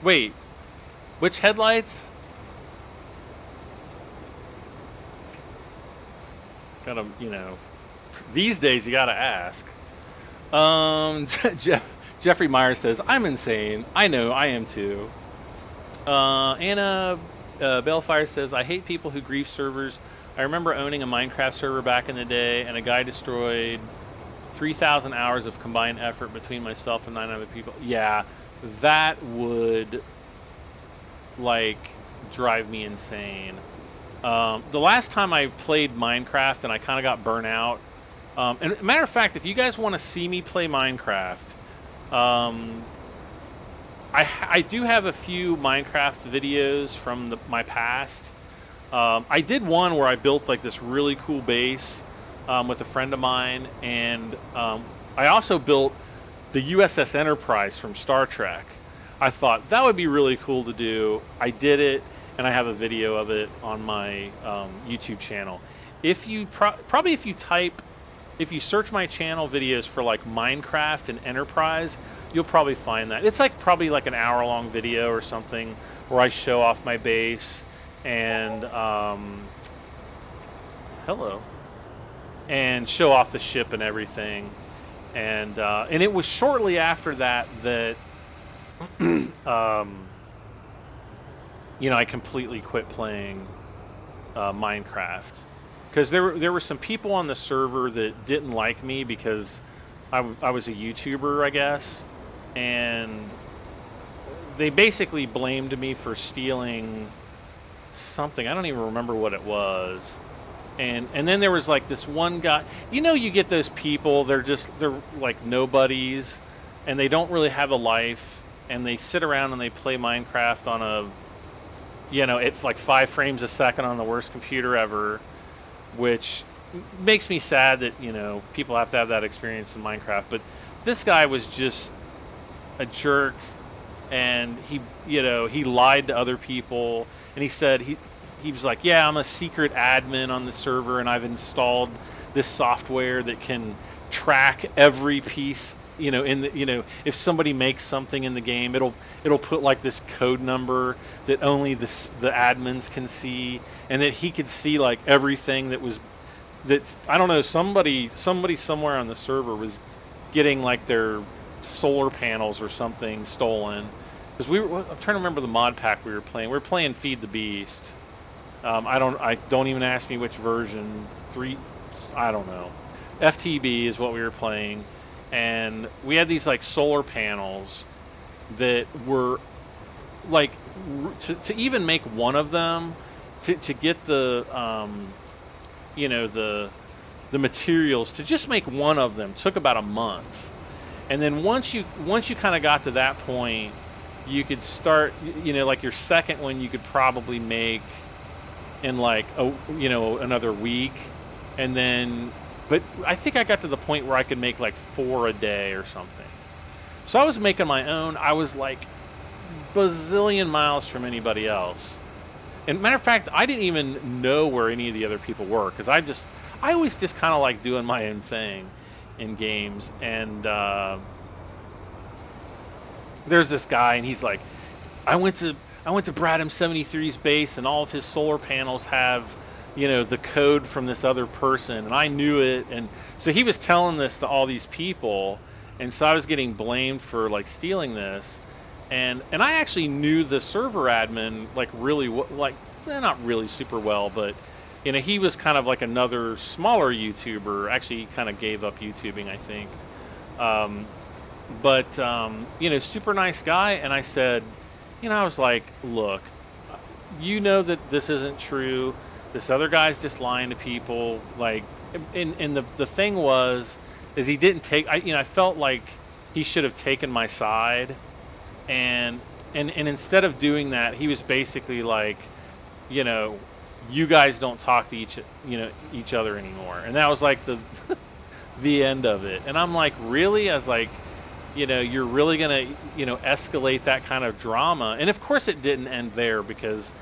S1: Wait, which headlights? Gotta, these days you gotta ask. Jeffrey Myers says, I'm insane. I know, I am too. Anna Bellfire says, I hate people who grief servers. I remember owning a Minecraft server back in the day, and a guy destroyed 3,000 hours of combined effort between myself and 9 other people. Yeah, that would like drive me insane. The last time I played Minecraft and I kind of got burnt out, and matter of fact, if you guys want to see me play Minecraft, I do have a few Minecraft videos from my past. I did one where I built like this really cool base with a friend of mine, and I also built the USS Enterprise from Star Trek. I thought that would be really cool to do. I did it, and I have a video of it on my YouTube channel. If you if you search my channel videos for like Minecraft and Enterprise, you'll probably find that. It's like probably like an hour-long video or something where I show off my base and hello, and show off the ship and everything. And it was shortly after that I completely quit playing Minecraft, because there were some people on the server that didn't like me because I was a YouTuber, I guess, and they basically blamed me for stealing something. I don't even remember what it was. And then there was like this one guy, you get those people, they're like nobodies, and they don't really have a life, and they sit around and they play Minecraft on it's like 5 frames a second on the worst computer ever, which makes me sad that, people have to have that experience in Minecraft. But this guy was just a jerk, and he lied to other people, and he said he was like, yeah, I'm a secret admin on the server, and I've installed this software that can track every piece, if somebody makes something in the game, it'll put like this code number that only the admins can see, and that he could see like everything that's I don't know, somebody somewhere on the server was getting like their solar panels or something stolen, because I'm trying to remember the mod pack we were playing. We were playing Feed the Beast. I don't even ask me which version. I don't know. FTB is what we were playing, and we had these like solar panels that were like to even make one of them, to get the you know, the materials to just make one of them took about a month. And then once you kind of got to that point, you could start, you know, like your second one you could probably make in like another week. And then, but I think I got to the point where I could make like 4 a day or something. So I was making my own. I was like bazillion miles from anybody else. And matter of fact, I didn't even know where any of the other people were, because I always just kind of like doing my own thing in games. And there's this guy, and he's like, I went to Bradham 73's base, and all of his solar panels have, you know, the code from this other person, and I knew it. And so he was telling this to all these people, and so I was getting blamed for like stealing this. And I actually knew the server admin like really not really super well, but you know, he was kind of like another smaller YouTuber. Actually, he kind of gave up YouTubing, I think. But you know, super nice guy. And I said, you know, I was like, look, you know that this isn't true. This other guy's just lying to people. Like, and the thing is he didn't take. I felt like he should have taken my side. And instead of doing that, he was basically like, you know, you guys don't talk to each other anymore. And that was like the end of it. And I'm like, really? I was like, you know, you're really gonna, you know, escalate that kind of drama? And of course it didn't end there, because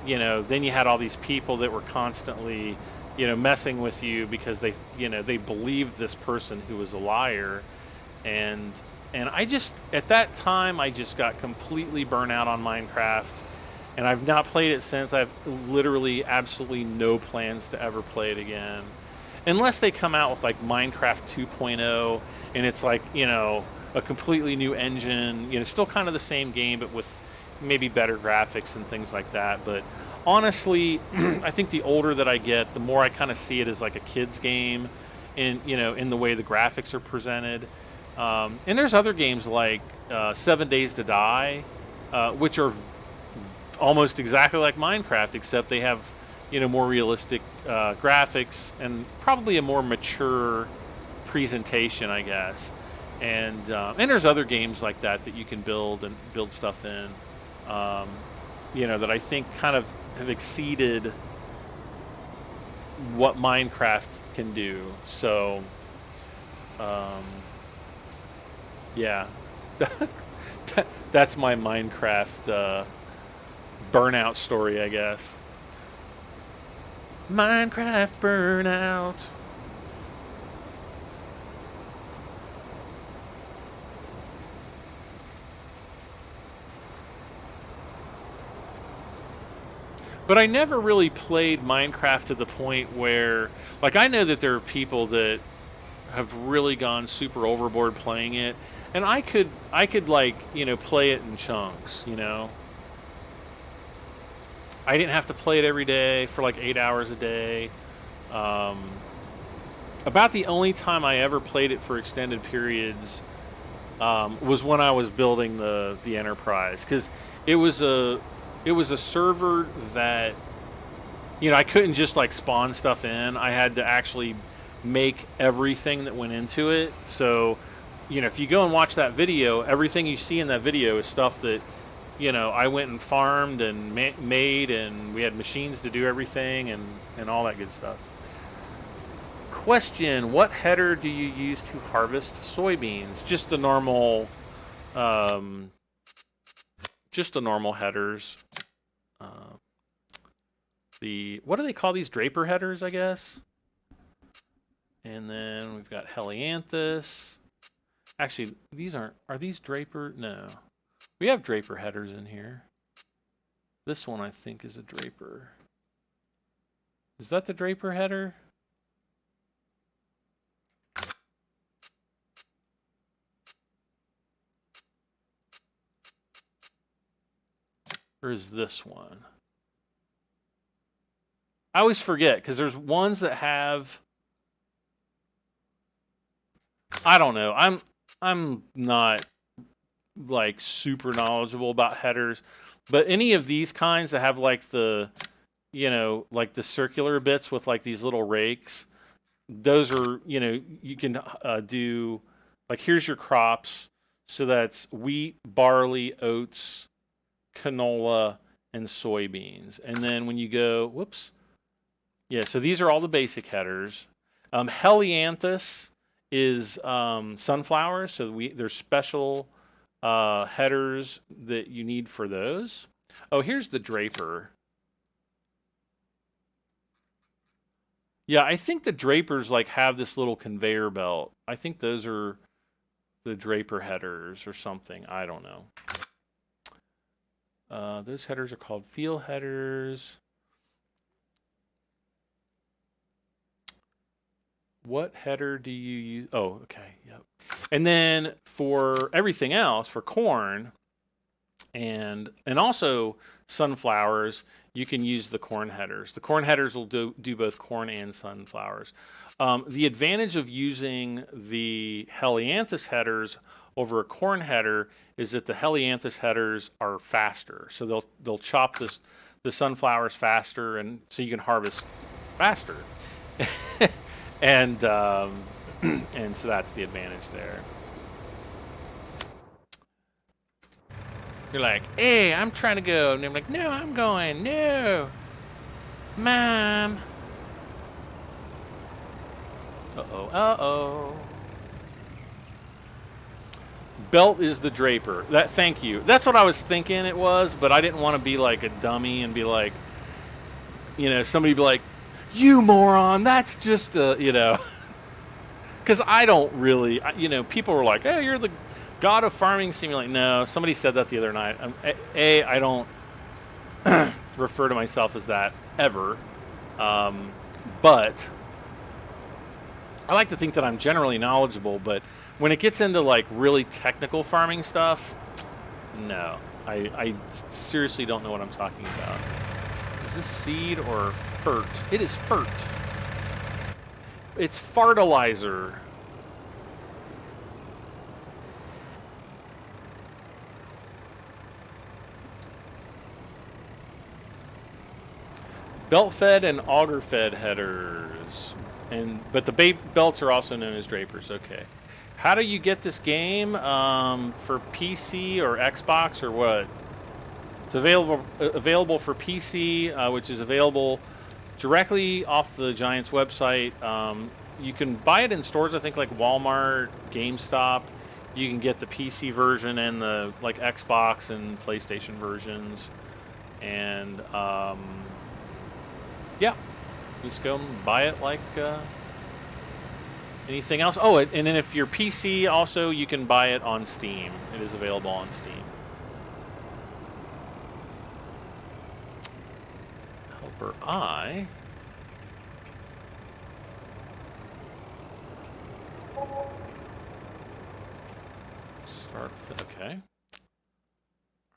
S1: you know, then you had all these people that were constantly, you know, messing with you because they, you know, they believed this person who was a liar. And I just, at that time, I just got completely burnt out on Minecraft, and I've not played it since. I have literally absolutely no plans to ever play it again, unless they come out with like Minecraft 2.0, and it's like, you know, a completely new engine, you know, still kind of the same game, but with maybe better graphics and things like that. But honestly, I think the older that I get, the more I kind of see it as like a kid's game, in, you know, in the way the graphics are presented. And there's other games like 7 Days to Die, which are almost exactly like Minecraft, except they have, you know, more realistic graphics and probably a more mature presentation, I guess. And there's other games like that you can build stuff in, you know, that I think kind of have exceeded what Minecraft can do. So. Yeah, that's my Minecraft burnout story, I guess. Minecraft burnout. But I never really played Minecraft to the point where, like, I know that there are people that have really gone super overboard playing it. And I could like, you know, play it in chunks, you know. I didn't have to play it every day for like 8 hours a day. About the only time I ever played it for extended periods was when I was building the Enterprise, because it was a server that, you know, I couldn't just like spawn stuff in. I had to actually make everything that went into it. So, you know, if you go and watch that video, everything you see in that video is stuff that, you know, I went and farmed and made, and we had machines to do everything, and all that good stuff. Question: what header do you use to harvest soybeans? Just the normal headers. What do they call these? Draper headers, I guess. And then we've got Helianthus. Actually, are these Draper? No. We have Draper headers in here. This one, I think, is a Draper. Is that the Draper header? Or is this one? I always forget because there's ones that have. I don't know. I'm not like super knowledgeable about headers, but any of these kinds that have like the, you know, like the circular bits with like these little rakes, those are, you know, you can do like, here's your crops. So that's wheat, barley, oats, canola, and soybeans. And then when you go, whoops. Yeah, so these are all the basic headers. Helianthus is sunflowers. So there's special headers that you need for those. Oh, here's the Draper. Yeah, I think the Drapers like have this little conveyor belt. I think those are the Draper headers or something. I don't know. Those headers are called field headers. What header do you use? Oh, okay. Yep. And then for everything else, for corn and also sunflowers, you can use the corn headers. The corn headers will do both corn and sunflowers. The advantage of using the Helianthus headers over a corn header is that the Helianthus headers are faster. So they'll chop the sunflowers faster, and so you can harvest faster. And and so that's the advantage there. You're like, hey, I'm trying to go. And I'm like, no, I'm going. No. Mom. Uh-oh. Uh-oh. Belt is the Draper. Thank you. That's what I was thinking it was, but I didn't want to be like a dummy and be like, you know, somebody be like, you moron, that's just a, you know. Because I don't really, you know, people were like, hey, you're the god of farming simulator. No, somebody said that the other night. I don't refer to myself as that ever. But I like to think that I'm generally knowledgeable, but when it gets into like really technical farming stuff, no. I seriously don't know what I'm talking about. Is this seed or fert? It is fert. It's fertilizer. Belt-fed and auger-fed headers. But the belts are also known as Drapers. Okay. How do you get this game? For PC or Xbox or what? It's available for PC, which is available directly off the Giants website. You can buy it in stores, I think, like Walmart, GameStop. You can get the PC version and the like Xbox and PlayStation versions. And yeah, just go and buy it like anything else. Oh, and then if you're PC, also you can buy it on Steam. It is available on Steam. Helper I. Start. Okay. Are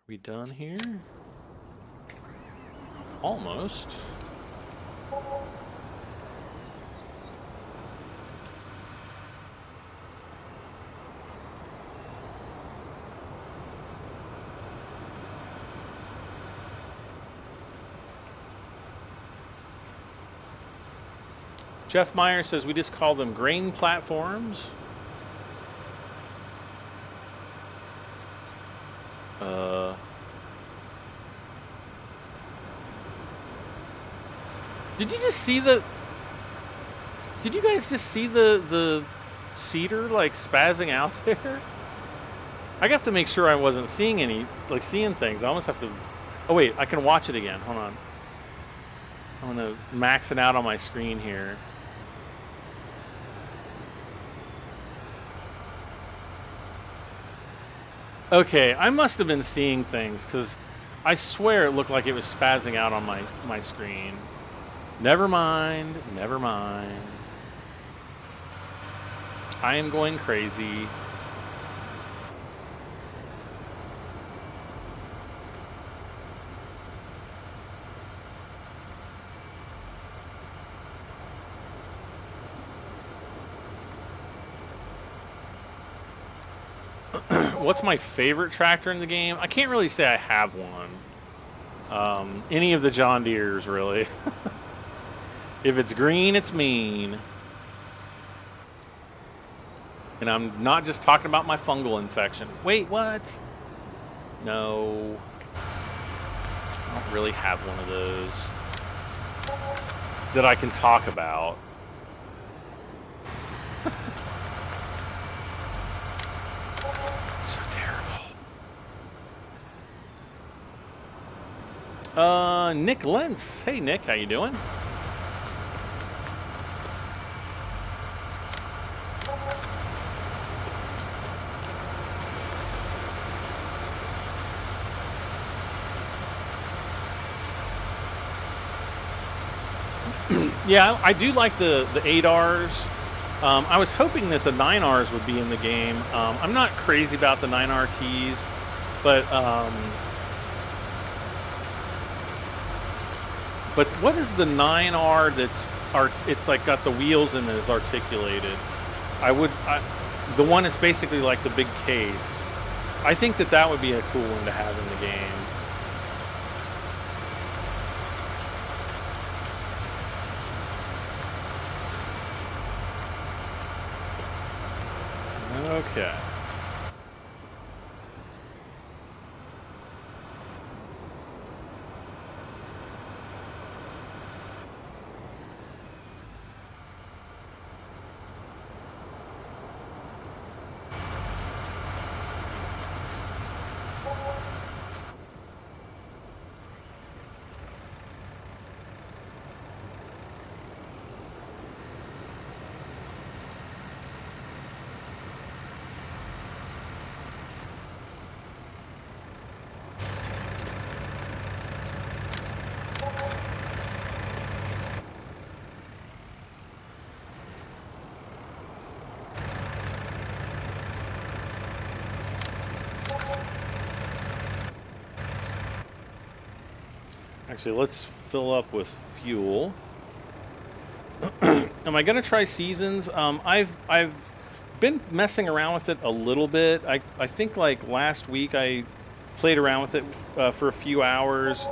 S1: we done here? Almost. Jeff Meyer says we just call them grain platforms. Did you just see the? Did you guys just see the cedar like spazzing out there? I have to make sure I wasn't seeing seeing things. I almost have to. Oh wait, I can watch it again. Hold on. I'm gonna max it out on my screen here. Okay, I must have been seeing things because I swear it looked like it was spazzing out on my screen. Never mind, never mind. I am going crazy. What's my favorite tractor in the game? I can't really say I have one. Any of the John Deeres, really. If it's green, it's mean. And I'm not just talking about my fungal infection. Wait, what? No. I don't really have one of those that I can talk about. So terrible. Nick Lentz. Hey, Nick, how you doing? Yeah, I do like the 8Rs. I was hoping that the 9Rs would be in the game. I'm not crazy about the 9RTs, but what is the 9R that's it's like got the wheels and is articulated? The one is basically like the big case. I think that would be a cool one to have in the game. Okay. Actually, let's fill up with fuel. Am I going to try Seasons? I've been messing around with it a little bit. I think like last week I played around with it for a few hours.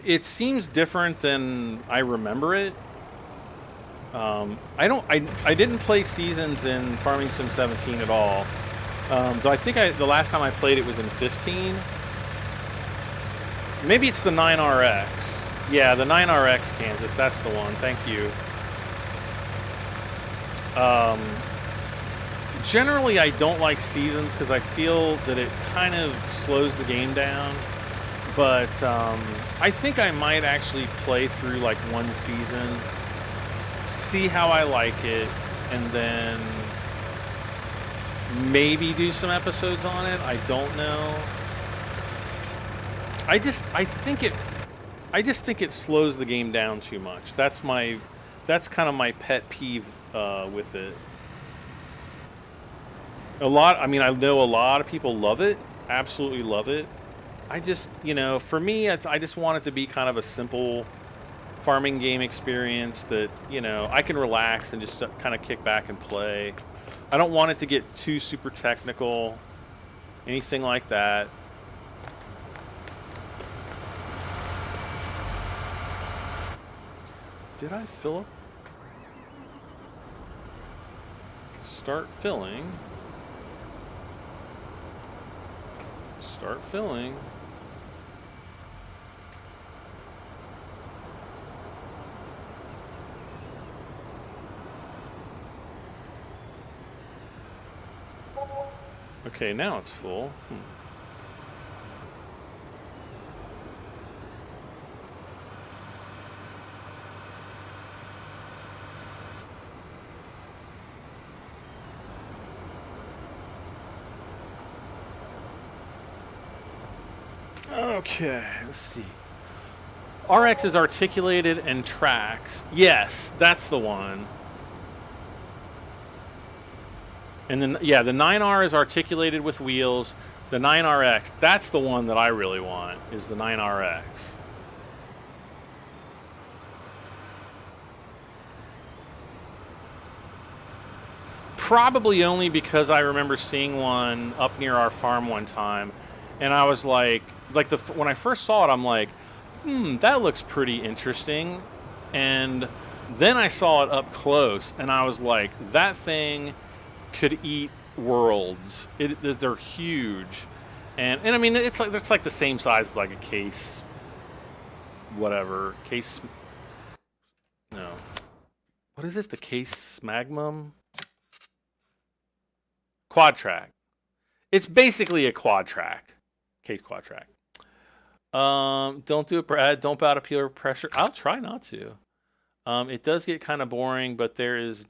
S1: It seems different than I remember it. I didn't play Seasons in Farming Sim 17 at all. Though I think the last time I played it was in 15. Maybe it's the 9RX. Yeah, the 9RX Kansas. That's the one. Thank you. Generally, I don't like Seasons because I feel that it kind of slows the game down. But I think I might actually play through like one season, see how I like it, and then maybe do some episodes on it. I don't know. I just think it slows the game down too much. That's kind of my pet peeve with it. I know a lot of people love it, absolutely love it. I just, for me, I just want it to be kind of a simple farming game experience that, I can relax and just kind of kick back and play. I don't want it to get too super technical, anything like that. Did I fill up? Start filling. Start filling. Okay, now it's full. Okay, let's see. RX is articulated and tracks. Yes, that's the one. And then, yeah, the 9R is articulated with wheels. The 9RX, that's the one that I really want, is the 9RX. Probably only because I remember seeing one up near our farm one time, and I was like when I first saw it, I'm like, that looks pretty interesting. And then I saw it up close, and I was like, that thing could eat worlds. They're huge, and I mean it's like the same size as like a case, whatever case. No, what is it? The case Magnum quad track. It's basically a quad track, case quad track. Don't do it, Brad. Don't bow to peer pressure. I'll try not to. It does get kind of boring, but there is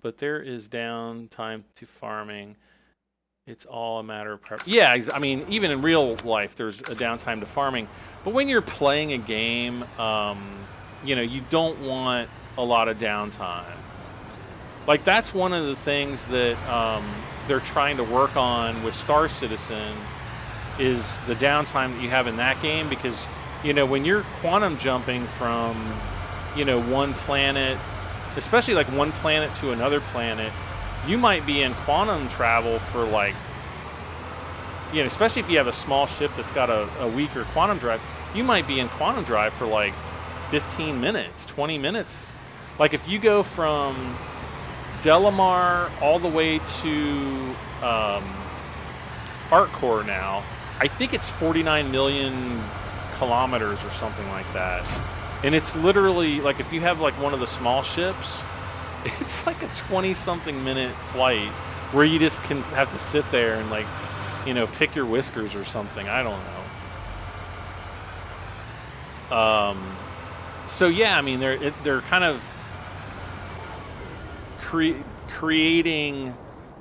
S1: downtime to farming. It's all a matter of preference. Yeah, I mean, even in real life, there's a downtime to farming. But when you're playing a game, you know, you don't want a lot of downtime. Like, that's one of the things that they're trying to work on with Star Citizen is the downtime that you have in that game, because, you know, when you're quantum jumping from, you know, one planet, especially like one planet to another planet, you might be in quantum travel for like, you know, especially if you have a small ship that's got a weaker quantum drive, you might be in quantum drive for like 15 minutes, 20 minutes. Like if you go from Delamar all the way to Artcore now, I think it's 49 million kilometers or something like that. And it's literally like if you have like one of the small ships, it's like a 20-something minute flight where you just can have to sit there and like, you know, pick your whiskers or something. I don't know. So yeah, I mean they're kind of creating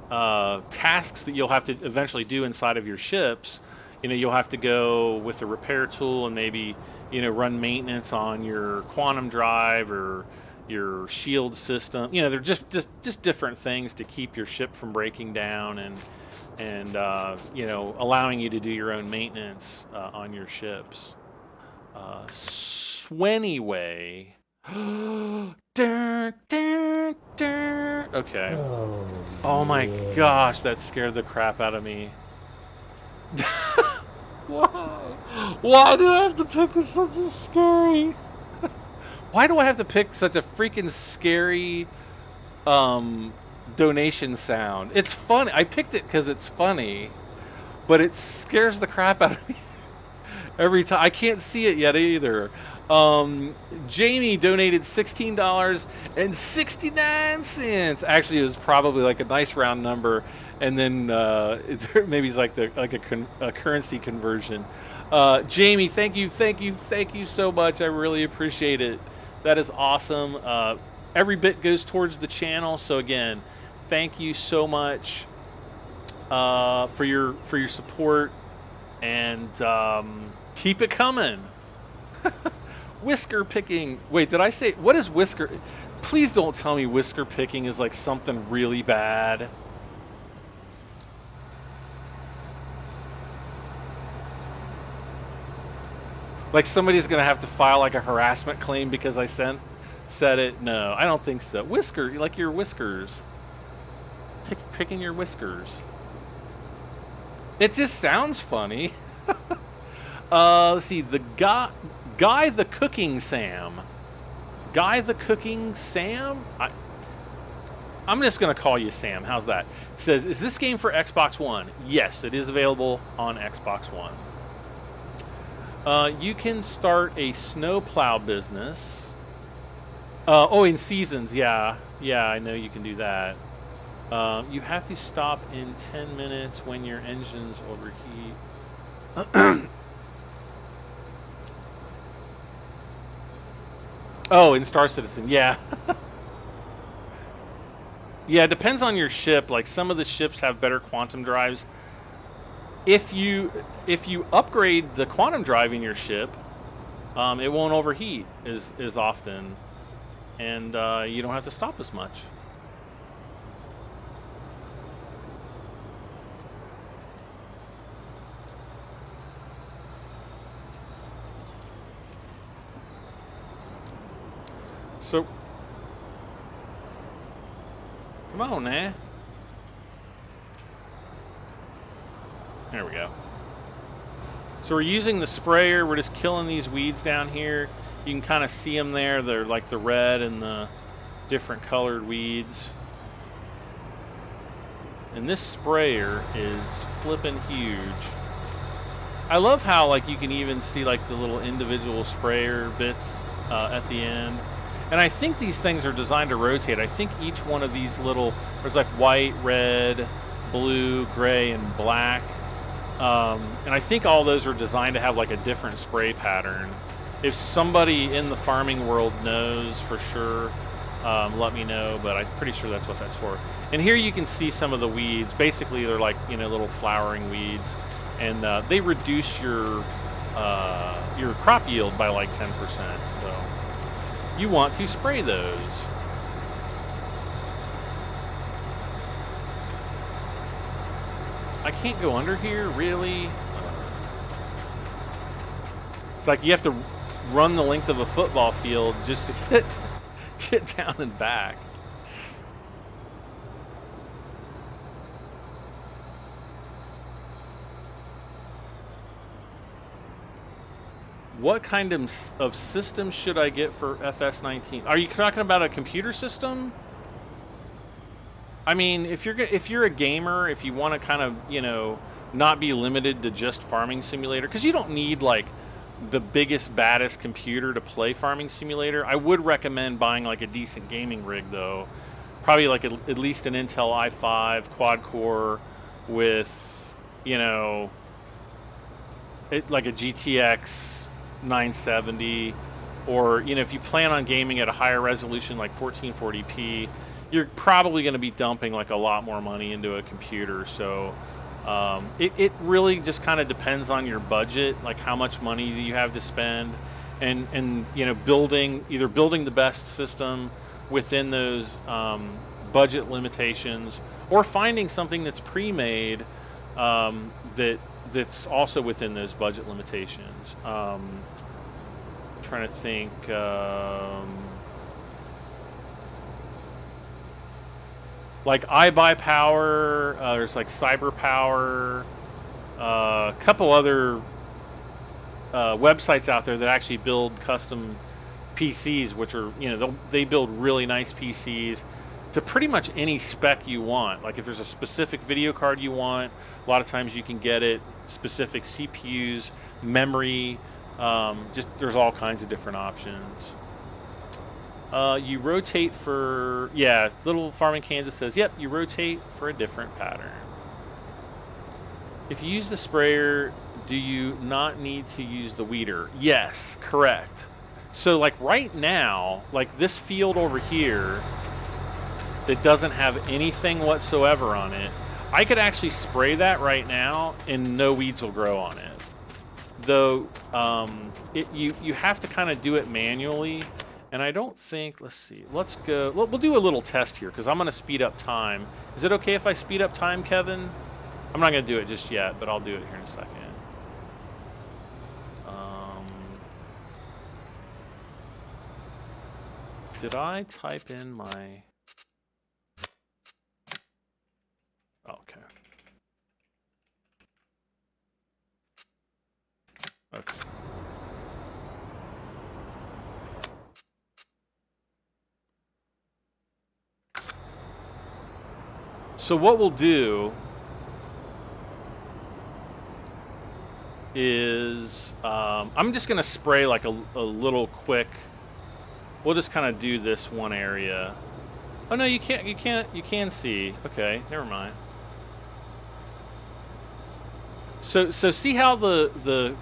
S1: tasks that you'll have to eventually do inside of your ships. You know, you'll have to go with a repair tool and maybe, you know, run maintenance on your quantum drive or your shield system. You know, they're just different things to keep your ship from breaking down and you know, allowing you to do your own maintenance on your ships. Swanyway. Okay. Oh my gosh, that scared the crap out of me. Why do I have to pick such a scary? Why do I have to pick such a freaking scary donation sound? It's funny. I picked it because it's funny, but it scares the crap out of me every time. I can't see it yet either. Jamie donated $16.69. Actually, it was probably like a nice round number, and then maybe it's like a currency conversion. Jamie, thank you so much. I really appreciate it. That is awesome. Every bit goes towards the channel. So again, thank you so much for your support, and keep it coming. Whisker picking. Wait, did I say, what is whisker? Please don't tell me whisker picking is like something really bad. Like somebody's gonna have to file like a harassment claim because I said it. No, I don't think so. Whisker, like your whiskers. Picking your whiskers. It just sounds funny. Let's see. The Guy the Cooking Sam. Guy the Cooking Sam? I'm just going to call you Sam. How's that? Says, is this game for Xbox One? Yes, it is available on Xbox One. You can start a snowplow business. Oh, in seasons, yeah. Yeah, I know you can do that. You have to stop in 10 minutes when your engines overheat. Oh, in Star Citizen, yeah. Yeah, it depends on your ship. Like some of the ships have better quantum drives. If you upgrade the quantum drive in your ship, it won't overheat as often, and you don't have to stop as much. So, Come on, man. There we go. So we're using the sprayer. We're just killing these weeds down here. You can kind of see them there. They're like the red and the different colored weeds. And this sprayer is flipping huge. I love how like you can even see like the little individual sprayer bits at the end. And I think these things are designed to rotate. I think each one of these little, there's like white, red, blue, gray, and black. And I think all those are designed to have like a different spray pattern. If somebody in the farming world knows for sure, let me know, but I'm pretty sure that's what that's for. And here you can see some of the weeds. Basically, they're like, you know, little flowering weeds, and they reduce your crop yield by like 10%. So you want to spray those. I can't go under here, really? It's like you have to run the length of a football field just to get down and back. What kind of system should I get for FS19? Are you talking about a computer system? I mean, if you're a gamer, if you want to kind of, you know, not be limited to just Farming Simulator, because you don't need like the biggest, baddest computer to play Farming Simulator. I would recommend buying like a decent gaming rig though, probably like at least an Intel i5 quad core with, you know, like a GTX 970, or you know, if you plan on gaming at a higher resolution like 1440p. You're probably going to be dumping like a lot more money into a computer. So it really just kind of depends on your budget, like how much money you have to spend, and you know, either building the best system within those budget limitations, or finding something that's pre-made that's also within those budget limitations. Trying to think. Like iBuyPower, there's like CyberPower, a couple other websites out there that actually build custom PCs, which are, you know, they build really nice PCs to pretty much any spec you want. Like if there's a specific video card you want, a lot of times you can get it, specific CPUs, memory, just there's all kinds of different options. You rotate for, yeah, Little Farming Kansas says, yep, you rotate for a different pattern. If you use the sprayer, do you not need to use the weeder? Yes, correct. So like right now, like this field over here that doesn't have anything whatsoever on it, I could actually spray that right now and no weeds will grow on it. Though you have to kind of do it manually. And I don't think, let's see, let's go, we'll do a little test here because I'm going to speed up time. Is it okay if I speed up time, Kevin? I'm not going to do it just yet, but I'll do it here in a second. Did I type in my, okay. Okay. So what we'll do is I'm just going to spray like a little quick. We'll just kind of do this one area. Oh no, you can see. Okay, never mind. So see how the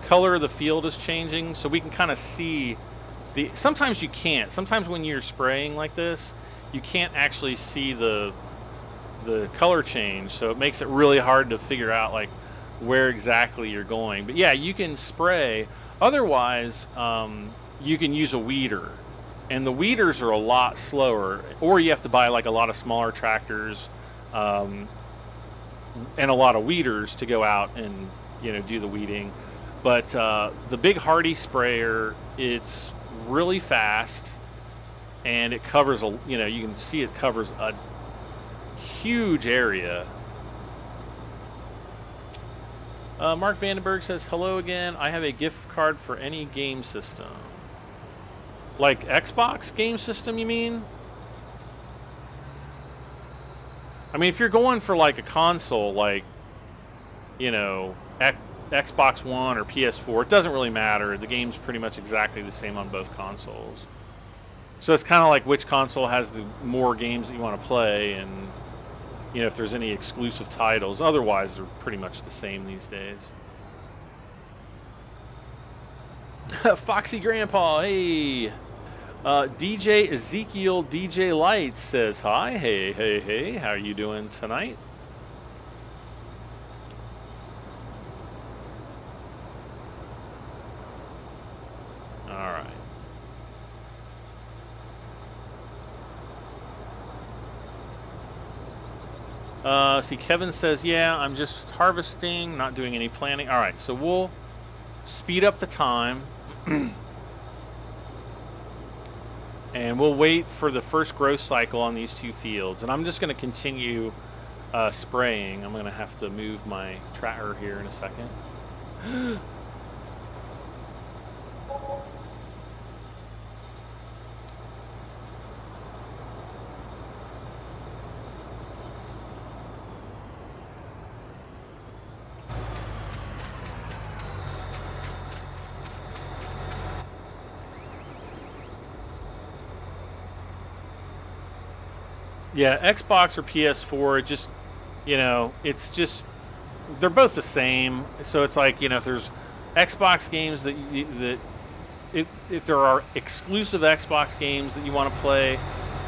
S1: color of the field is changing? So we can kind of see the, sometimes you can't. Sometimes when you're spraying like this, you can't actually see the color change, so it makes it really hard to figure out like where exactly you're going. But yeah, you can spray. Otherwise, you can use a weeder, and the weeders are a lot slower, or you have to buy like a lot of smaller tractors and a lot of weeders to go out and, you know, do the weeding. But the big hardy sprayer, it's really fast, and it covers a, you know, you can see it covers a huge area. Mark Vandenberg says, hello again. I have a gift card for any game system. Like Xbox game system, you mean? I mean, if you're going for like a console, like, you know, Xbox One or PS4, it doesn't really matter. The game's pretty much exactly the same on both consoles. So it's kind of like which console has the more games that you want to play, and, you know, if there's any exclusive titles. Otherwise, they're pretty much the same these days. Foxy Grandpa, hey. DJ Ezekiel DJ Lights says hi. Hey. How are you doing tonight? All right. See, Kevin says, yeah, I'm just harvesting, not doing any planning. All right, so we'll speed up the time. And we'll wait for the first growth cycle on these two fields. And I'm just going to continue spraying. I'm going to have to move my tracker here in a second. Yeah, Xbox or PS4, it just, you know, it's just, they're both the same. So it's like, you know, if there's Xbox games that if there are exclusive Xbox games that you want to play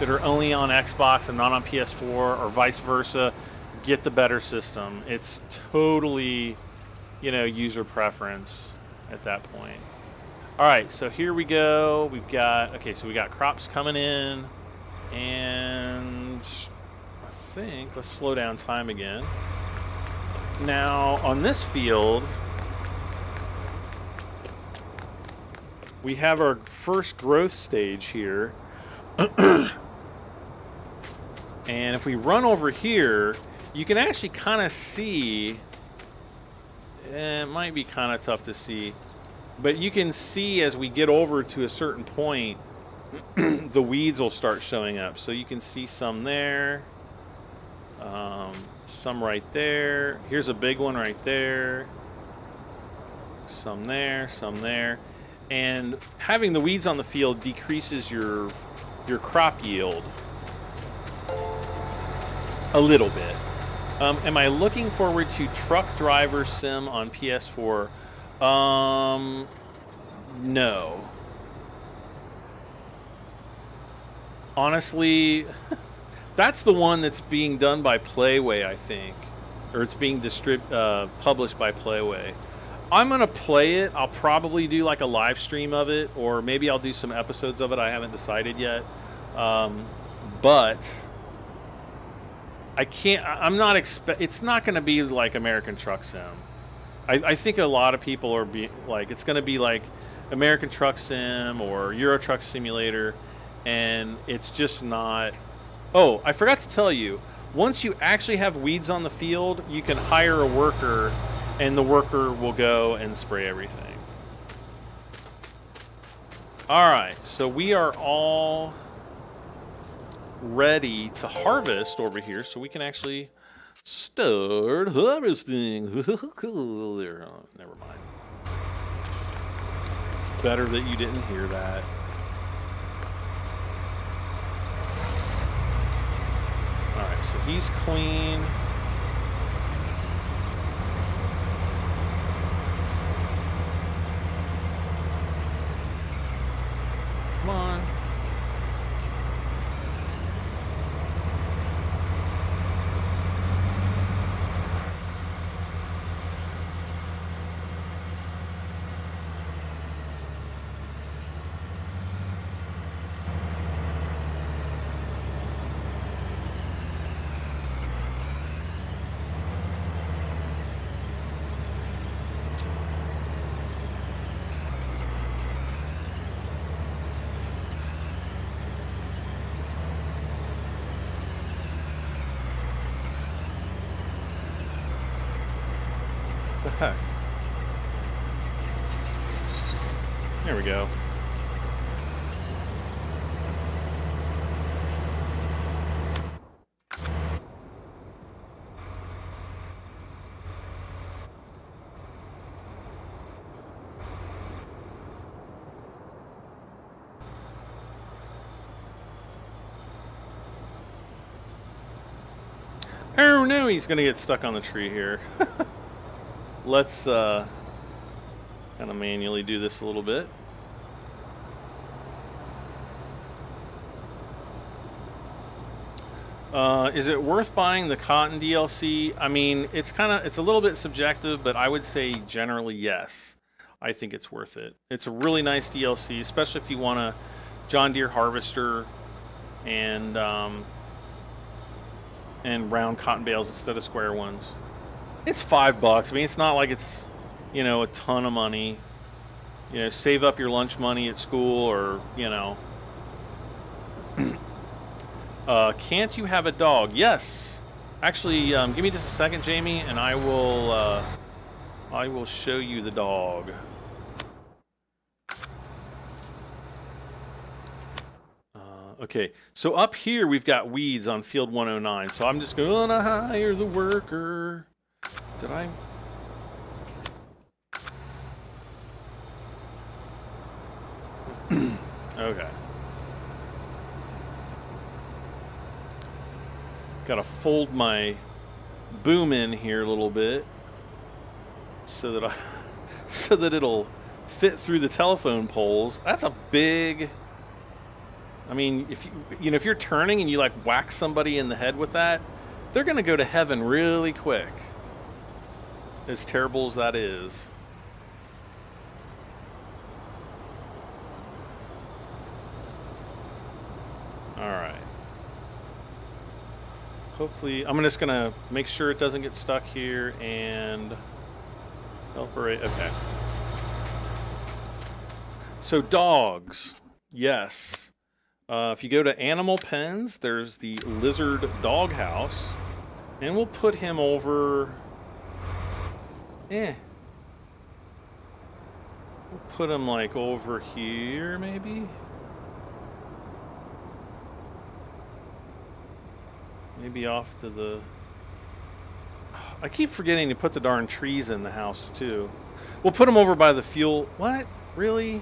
S1: that are only on Xbox and not on PS4, or vice versa, get the better system. It's totally, you know, user preference at that point. All right, so here we go. We've got, okay, so we got crops coming in. And I think, let's slow down time again. Now, on this field, we have our first growth stage here. And if we run over here, you can actually kind of see, it might be kind of tough to see, but you can see as we get over to a certain point, the weeds will start showing up. So you can see some there, some right there. Here's a big one right there. Some there, some there. And having the weeds on the field decreases your crop yield a little bit. Am I looking forward to Truck Driver Sim on PS4? No. Honestly, that's the one that's being done by Playway, I think. Or it's being published by Playway. I'm going to play it. I'll probably do like a live stream of it, or maybe I'll do some episodes of it. I haven't decided yet. But I can't, I'm not it's not going to be like American Truck Sim. I think a lot of people are it's going to be like American Truck Sim or Euro Truck Simulator. And it's just not... Oh, I forgot to tell you. Once you actually have weeds on the field, you can hire a worker, and the worker will go and spray everything. All right, so we are all ready to harvest over here, so we can actually start harvesting. Oh, never mind. It's better that you didn't hear that. Alright, so he's clean. Come on. heck? There we go. Oh no, he's gonna get stuck on the tree here. Let's kind of manually do this a little bit. Is it worth buying the Cotton DLC? I mean, it's a little bit subjective, but I would say generally yes. I think it's worth it. It's a really nice DLC, especially if you want a John Deere harvester and round cotton bales instead of square ones. It's $5. I mean, it's not like it's, you know, a ton of money. You know, save up your lunch money at school, or, you know. Can't you have a dog? Yes. Actually, give me just a second, Jamie, and I will show you the dog. Okay, so up here we've got weeds on field 109, so I'm just going to hire the worker. Did I? Okay. Gotta fold my boom in here a little bit so that it'll fit through the telephone poles. That's a big. I mean, if you're turning and you like whack somebody in the head with that, they're gonna go to heaven really quick. As terrible as that is. All right. Hopefully, I'm just gonna make sure it doesn't get stuck here and help her. Okay. So dogs, yes. If you go to Animal Pens, there's the Lizard Dog House, and we'll put him over. We'll put him like over here, maybe. Maybe off to the. I keep forgetting to put the darn trees in the house too. We'll put him over by the fuel. What? Really?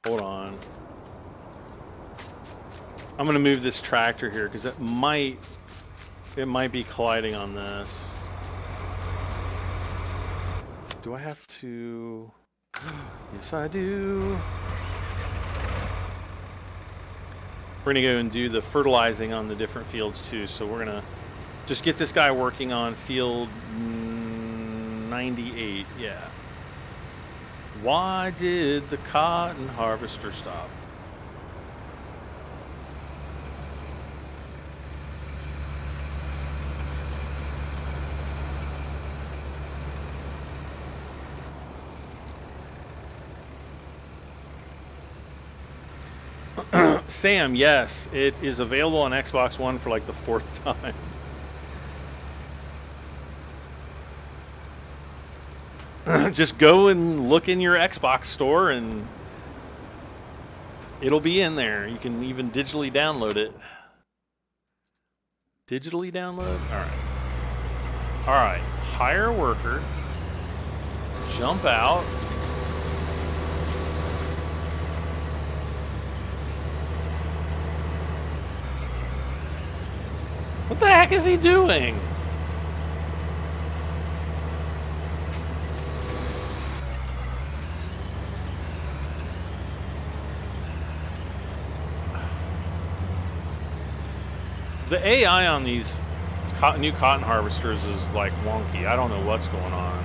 S1: Hold on. I'm gonna move this tractor here because it might be colliding on this. Do I have to? Yes, I do. We're gonna go and do the fertilizing on the different fields too. So we're gonna just get this guy working on field 98. Yeah. Why did the cotton harvester stop? Sam, yes, it is available on Xbox One for like the 4th time. Just go and look in your Xbox store and it'll be in there. You can even digitally download it. Digitally download? Alright. Alright. Hire a worker. Jump out. What the heck is he doing? The AI on these new cotton harvesters is like wonky. I don't know what's going on.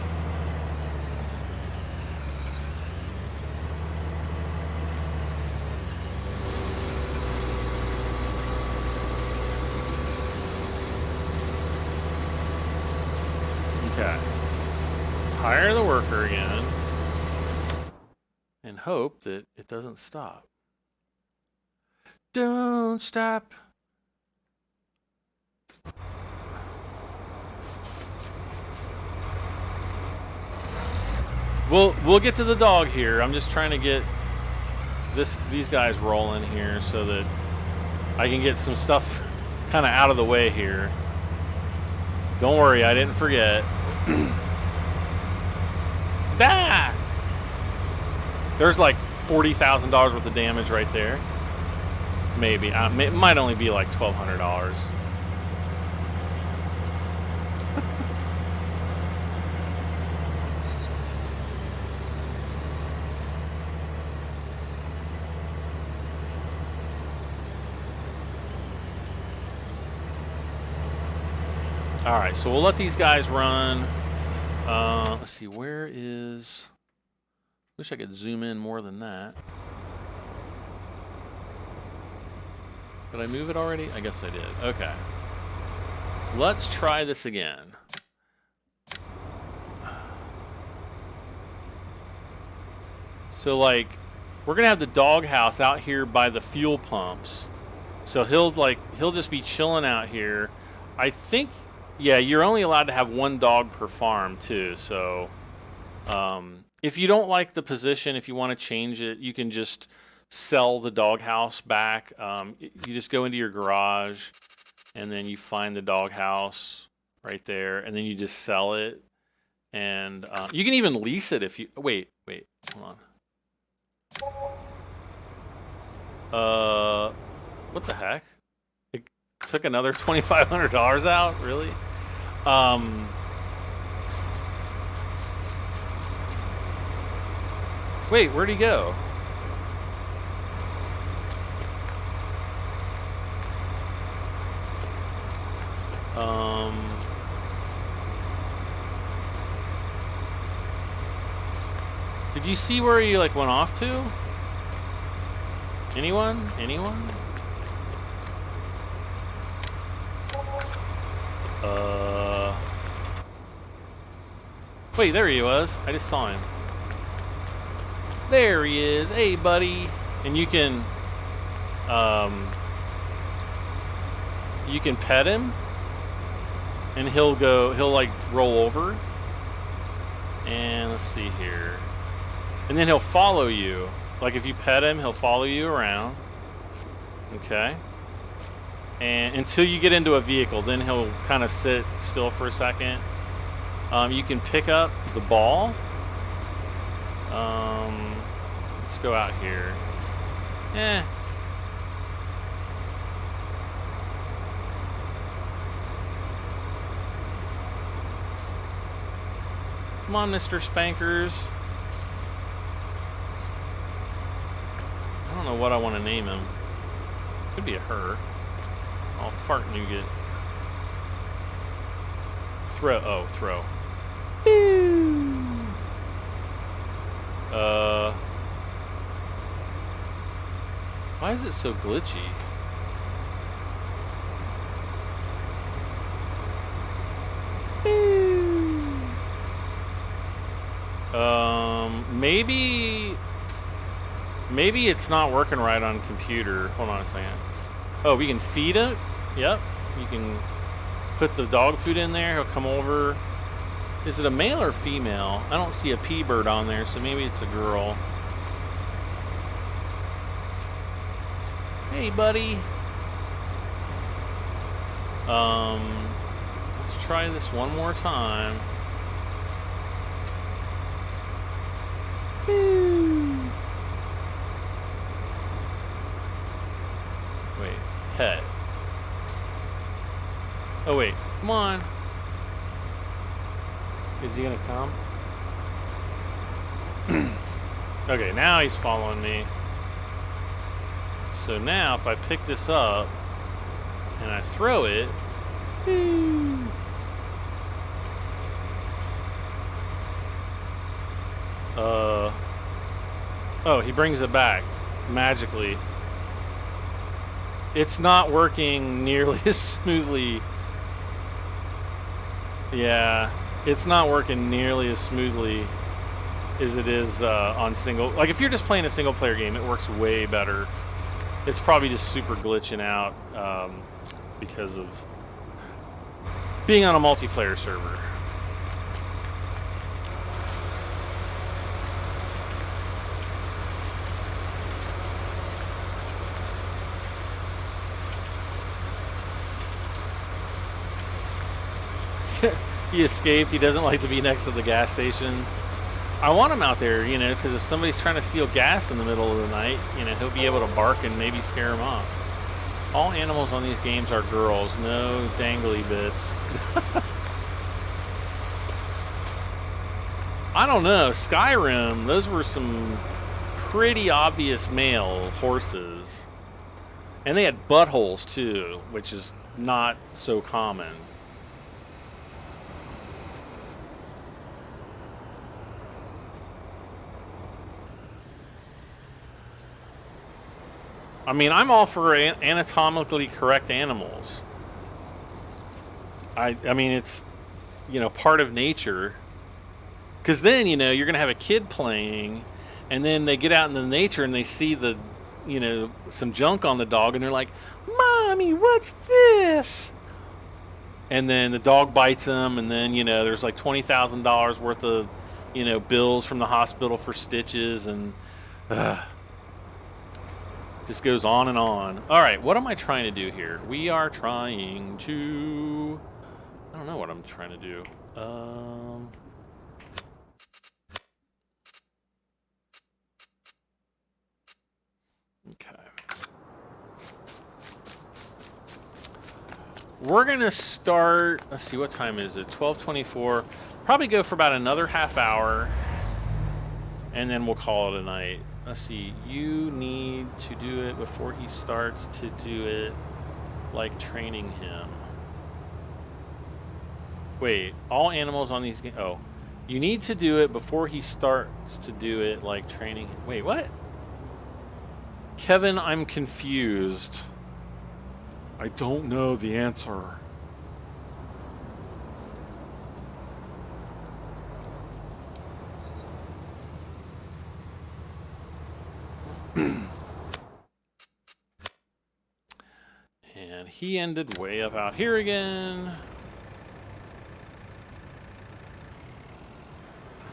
S1: Okay. Hire the worker again and hope that it doesn't stop. Don't stop. We'll get to the dog here. I'm just trying to get these guys rolling here so that I can get some stuff kind of out of the way here. Don't worry, I didn't forget. Ah! There's like $40,000 worth of damage right there. Maybe. It might only be like $1,200. All right, so we'll let these guys run. Let's see, where is... Wish I could zoom in more than that. Did I move it already? I guess I did. Okay. Let's try this again. So, like, we're gonna have the doghouse out here by the fuel pumps. So he'll just be chilling out here. I think... Yeah, you're only allowed to have one dog per farm, too. So, if you don't like the position, if you want to change it, you can just sell the doghouse back. You just go into your garage, and then you find the doghouse right there, and then you just sell it. And you can even lease it if you... Wait, hold on. What the heck? Took another $2,500 out? Really? Wait, where'd he go? Did you see where he like went off to? Anyone? Wait, there he was. I just saw him. There he is. Hey, buddy. And you can pet him, and he'll like roll over. And let's see here. And then he'll follow you. Like if you pet him, he'll follow you around. Okay. And until you get into a vehicle, then he'll kind of sit still for a second. You can pick up the ball. Let's go out here. Come on, Mr. Spankers. I don't know what I want to name him. Could be a her. Oh, fart nougat. Throw. Throw. Why is it so glitchy? Maybe it's not working right on computer. Hold on a second. Oh, we can feed it? Yep. You can put the dog food in there. He'll come over. Is it a male or female? I don't see a P-bird on there, so maybe it's a girl. Hey, buddy. Let's try this one more time. Wait, pet. Oh, wait. Come on. Is he gonna come? Okay, now he's following me. So now if I pick this up and I throw it, oh, he brings it back magically. It's not working nearly as smoothly. Yeah, it's not working nearly as smoothly as it is on single. Like if you're just playing a single player game, it works way better. It's probably just super glitching out because of being on a multiplayer server. He escaped. He doesn't like to be next to the gas station. I want him out there, you know, because if somebody's trying to steal gas in the middle of the night, you know, he'll be able to bark and maybe scare him off. All animals on these games are girls. No dangly bits. I don't know. Skyrim, those were some pretty obvious male horses. And they had buttholes, too, which is not so common. I mean, I'm all for anatomically correct animals. I mean, it's, you know, part of nature. Because then, you know, you're going to have a kid playing, and then they get out into nature and they see the, you know, some junk on the dog, and they're like, "Mommy, what's this?" And then the dog bites them, and then, you know, there's like $20,000 worth of, you know, bills from the hospital for stitches, and just goes on and on. All right, what am I trying to do here? We are trying to... I don't know what I'm trying to do. Okay. We're going to start... Let's see, what time is it? 12:24. Probably go for about another half hour, and then we'll call it a night. Let's see, you need to do it before he starts to do it, like training him. Wait, all animals on these games... Oh, you need to do it before he starts to do it, like training him. Wait, what? Kevin, I'm confused. I don't know the answer. And he ended way up out here again.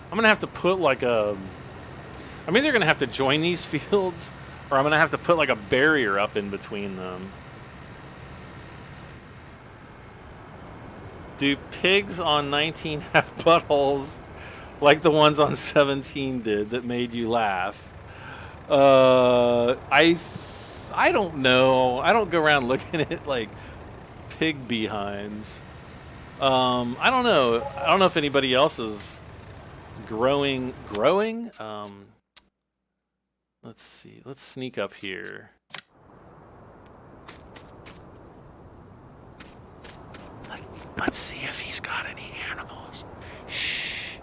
S1: I'm going to have to put like a... I'm either going to have to join these fields, or I'm going to have to put like a barrier up in between them. Do pigs on 19 have buttholes like the ones on 17 did that made you laugh? I don't know. I don't go around looking at like pig behinds. I don't know. I don't know if anybody else is growing. Let's see. Let's sneak up here. Let's see if he's got any animals. Shh.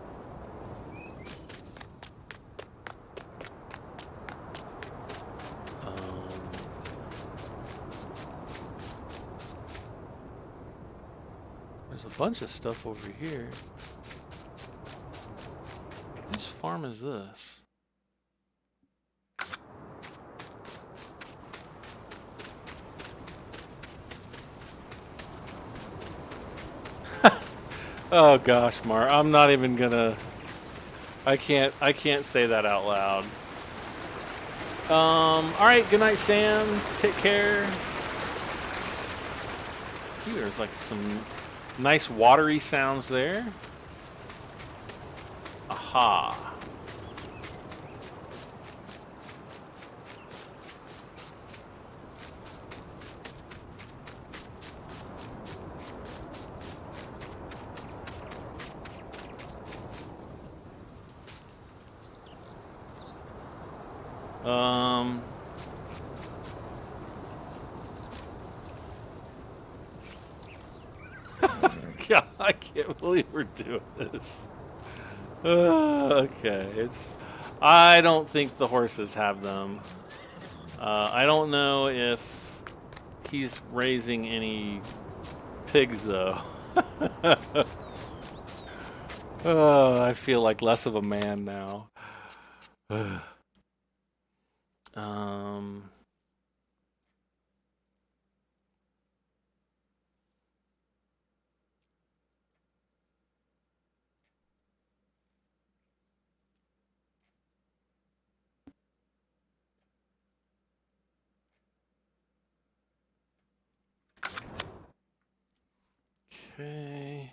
S1: There's a bunch of stuff over here. Whose farm is this? Oh gosh, Mar, I'm not even gonna... I can't say that out loud. Alright, good night, Sam. Take care. Ooh, there's like some nice watery sounds there. Aha. God, I can't believe we're doing this. Okay, I don't think the horses have them. I don't know if he's raising any pigs, though. Oh, I feel like less of a man now. Okay.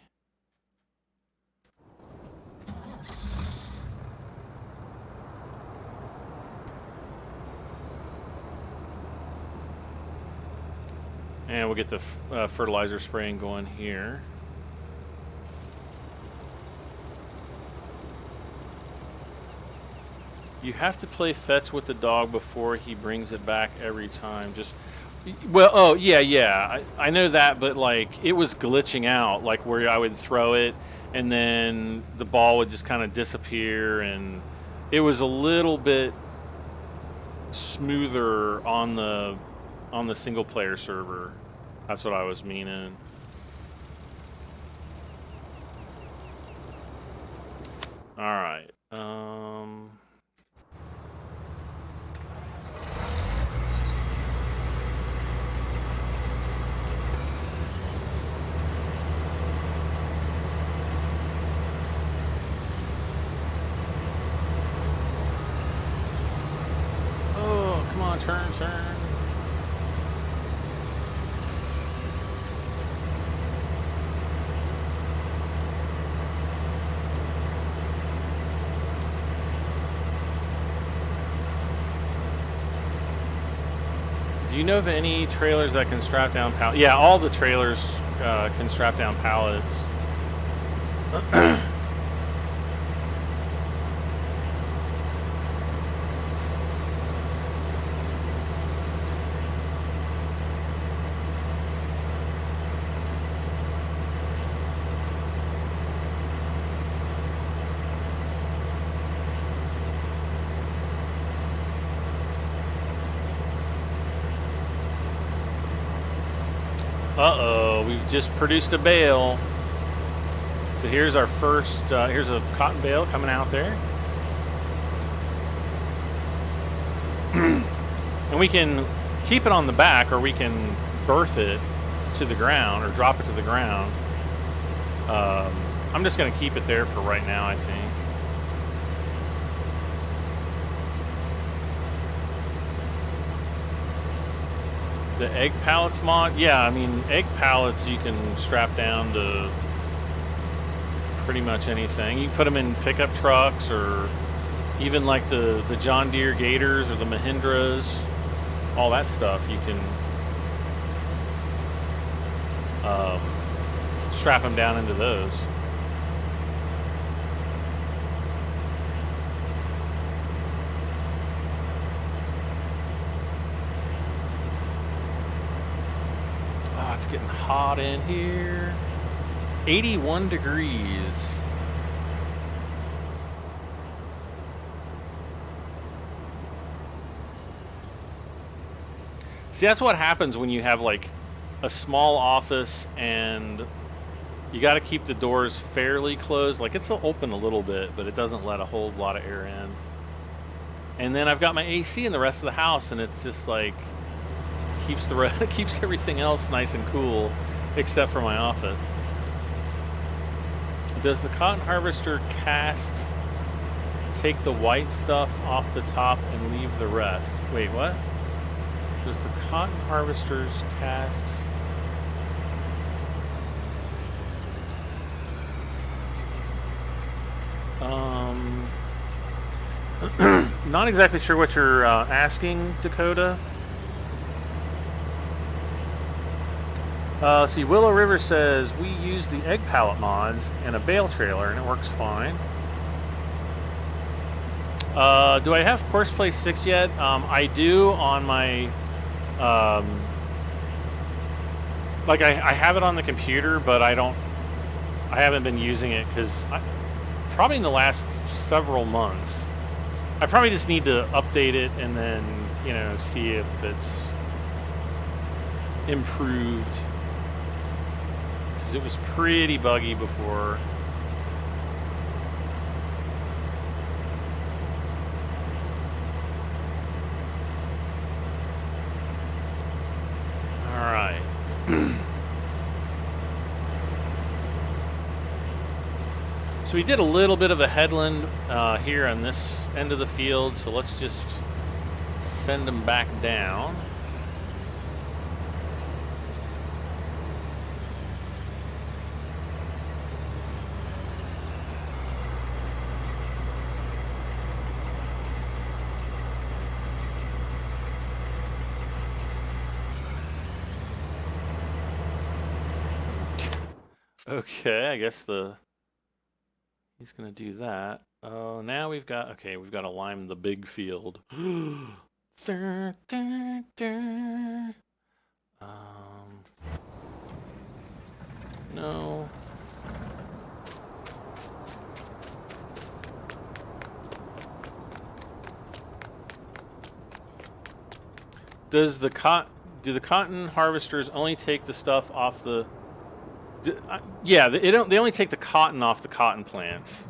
S1: And we'll get the fertilizer spraying going here. You have to play fetch with the dog before he brings it back every time. Just, well, oh, yeah. I know that, but, like, it was glitching out, like, where I would throw it, and then the ball would just kind of disappear, and it was a little bit smoother on the single-player server. That's what I was meaning. All right. Oh, come on, turn. Do you know of any trailers that can strap down pallets? Yeah, all the trailers can strap down pallets. Uh-oh, we've just produced a bale. So here's our first, here's a cotton bale coming out there. And we can keep it on the back, or we can berth it to the ground, or drop it to the ground. I'm just going to keep it there for right now, I think. The egg pallets mod? Yeah, I mean, egg pallets you can strap down to pretty much anything. You can put them in pickup trucks, or even like the John Deere Gators or the Mahindras, all that stuff. You can strap them down into those. It's getting hot in here. 81 degrees. See, that's what happens when you have like a small office and you got to keep the doors fairly closed. Like, it's open a little bit, but it doesn't let a whole lot of air in. And then I've got my AC in the rest of the house, and it's just like keeps everything else nice and cool, except for my office. Does the cotton harvester cast take the white stuff off the top and leave the rest? Wait, what? Does the cotton harvester's cast? Not exactly sure what you're asking, Dakota. See, Willow River says, we use the egg pallet mods in a bale trailer and it works fine. Do I have Courseplay 6 yet? I do on my, like I have it on the computer, but I haven't been using it because probably in the last several months. I probably just need to update it and then, you know, see if it's improved. It was pretty buggy before. All right. So we did a little bit of a headland here on this end of the field, so let's just send them back down. Okay, I guess he's gonna do that. Oh, now we've got to lime the big field. No. Do the cotton harvesters only take the stuff off the? Yeah, they only take the cotton off the cotton plants.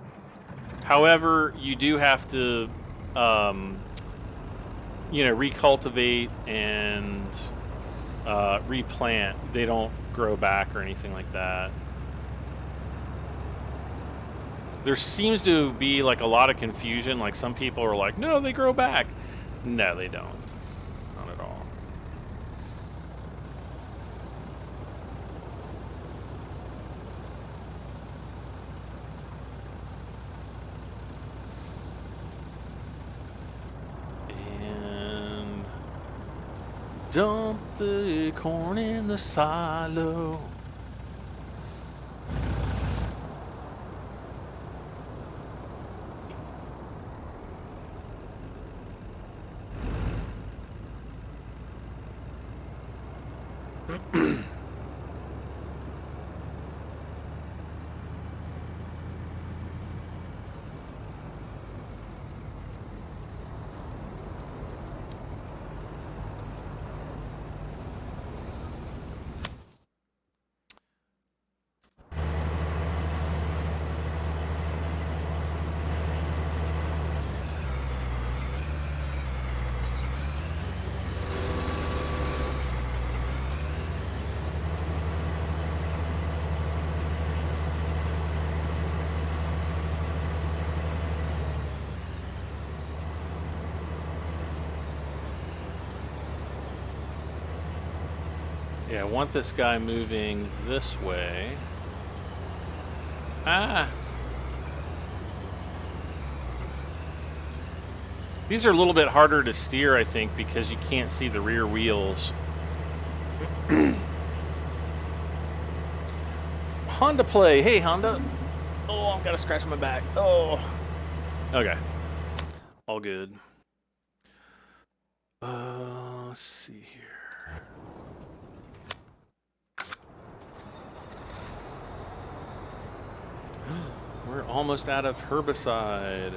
S1: However, you do have to, recultivate and replant. They don't grow back or anything like that. There seems to be like a lot of confusion. Like some people are like, no, they grow back. No, they don't. Not at all. And dump the corn in the silo. Yeah, I want this guy moving this way. Ah! These are a little bit harder to steer, I think, because you can't see the rear wheels. Honda Play. Hey, Honda. Oh, I've got to scratch my back. Oh. Okay. All good. Let's see here. We're almost out of herbicide.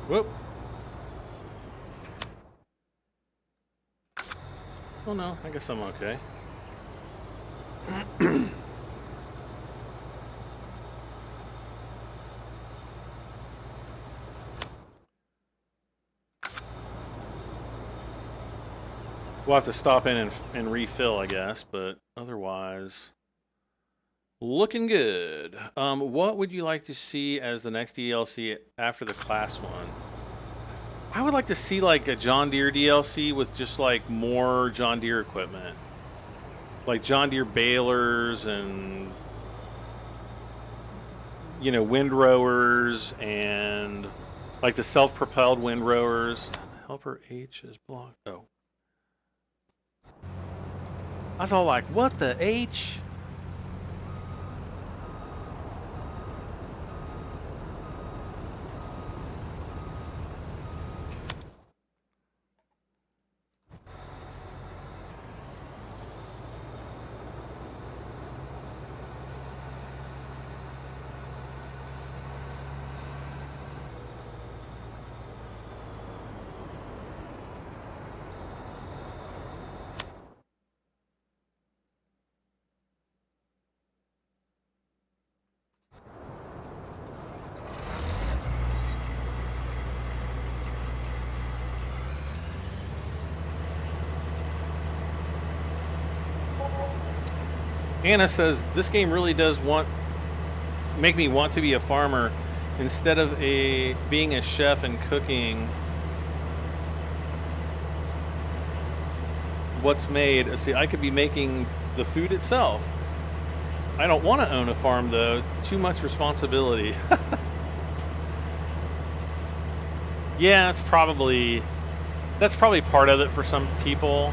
S1: Whoop. Oh no, I guess I'm okay. We'll have to stop in and refill, I guess, but otherwise, looking good. What would you like to see as the next DLC after the class one? I would like to see like a John Deere DLC with just like more John Deere equipment. Like John Deere balers and, you know, windrowers and like the self-propelled windrowers. Helper H is blocked. Oh. I was all like, what the H? Anna says, this game really does want make me want to be a farmer instead of being a chef and cooking what's made. See, I could be making the food itself. I don't want to own a farm though. Too much responsibility. Yeah, that's probably part of it for some people.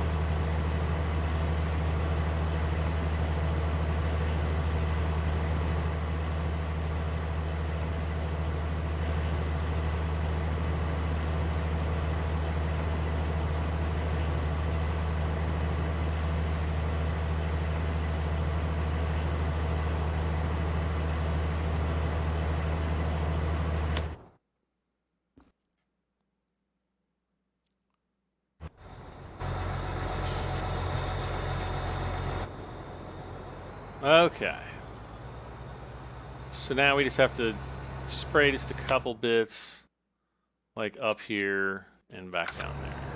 S1: Okay. So now we just have to spray just a couple bits, like up here and back down there.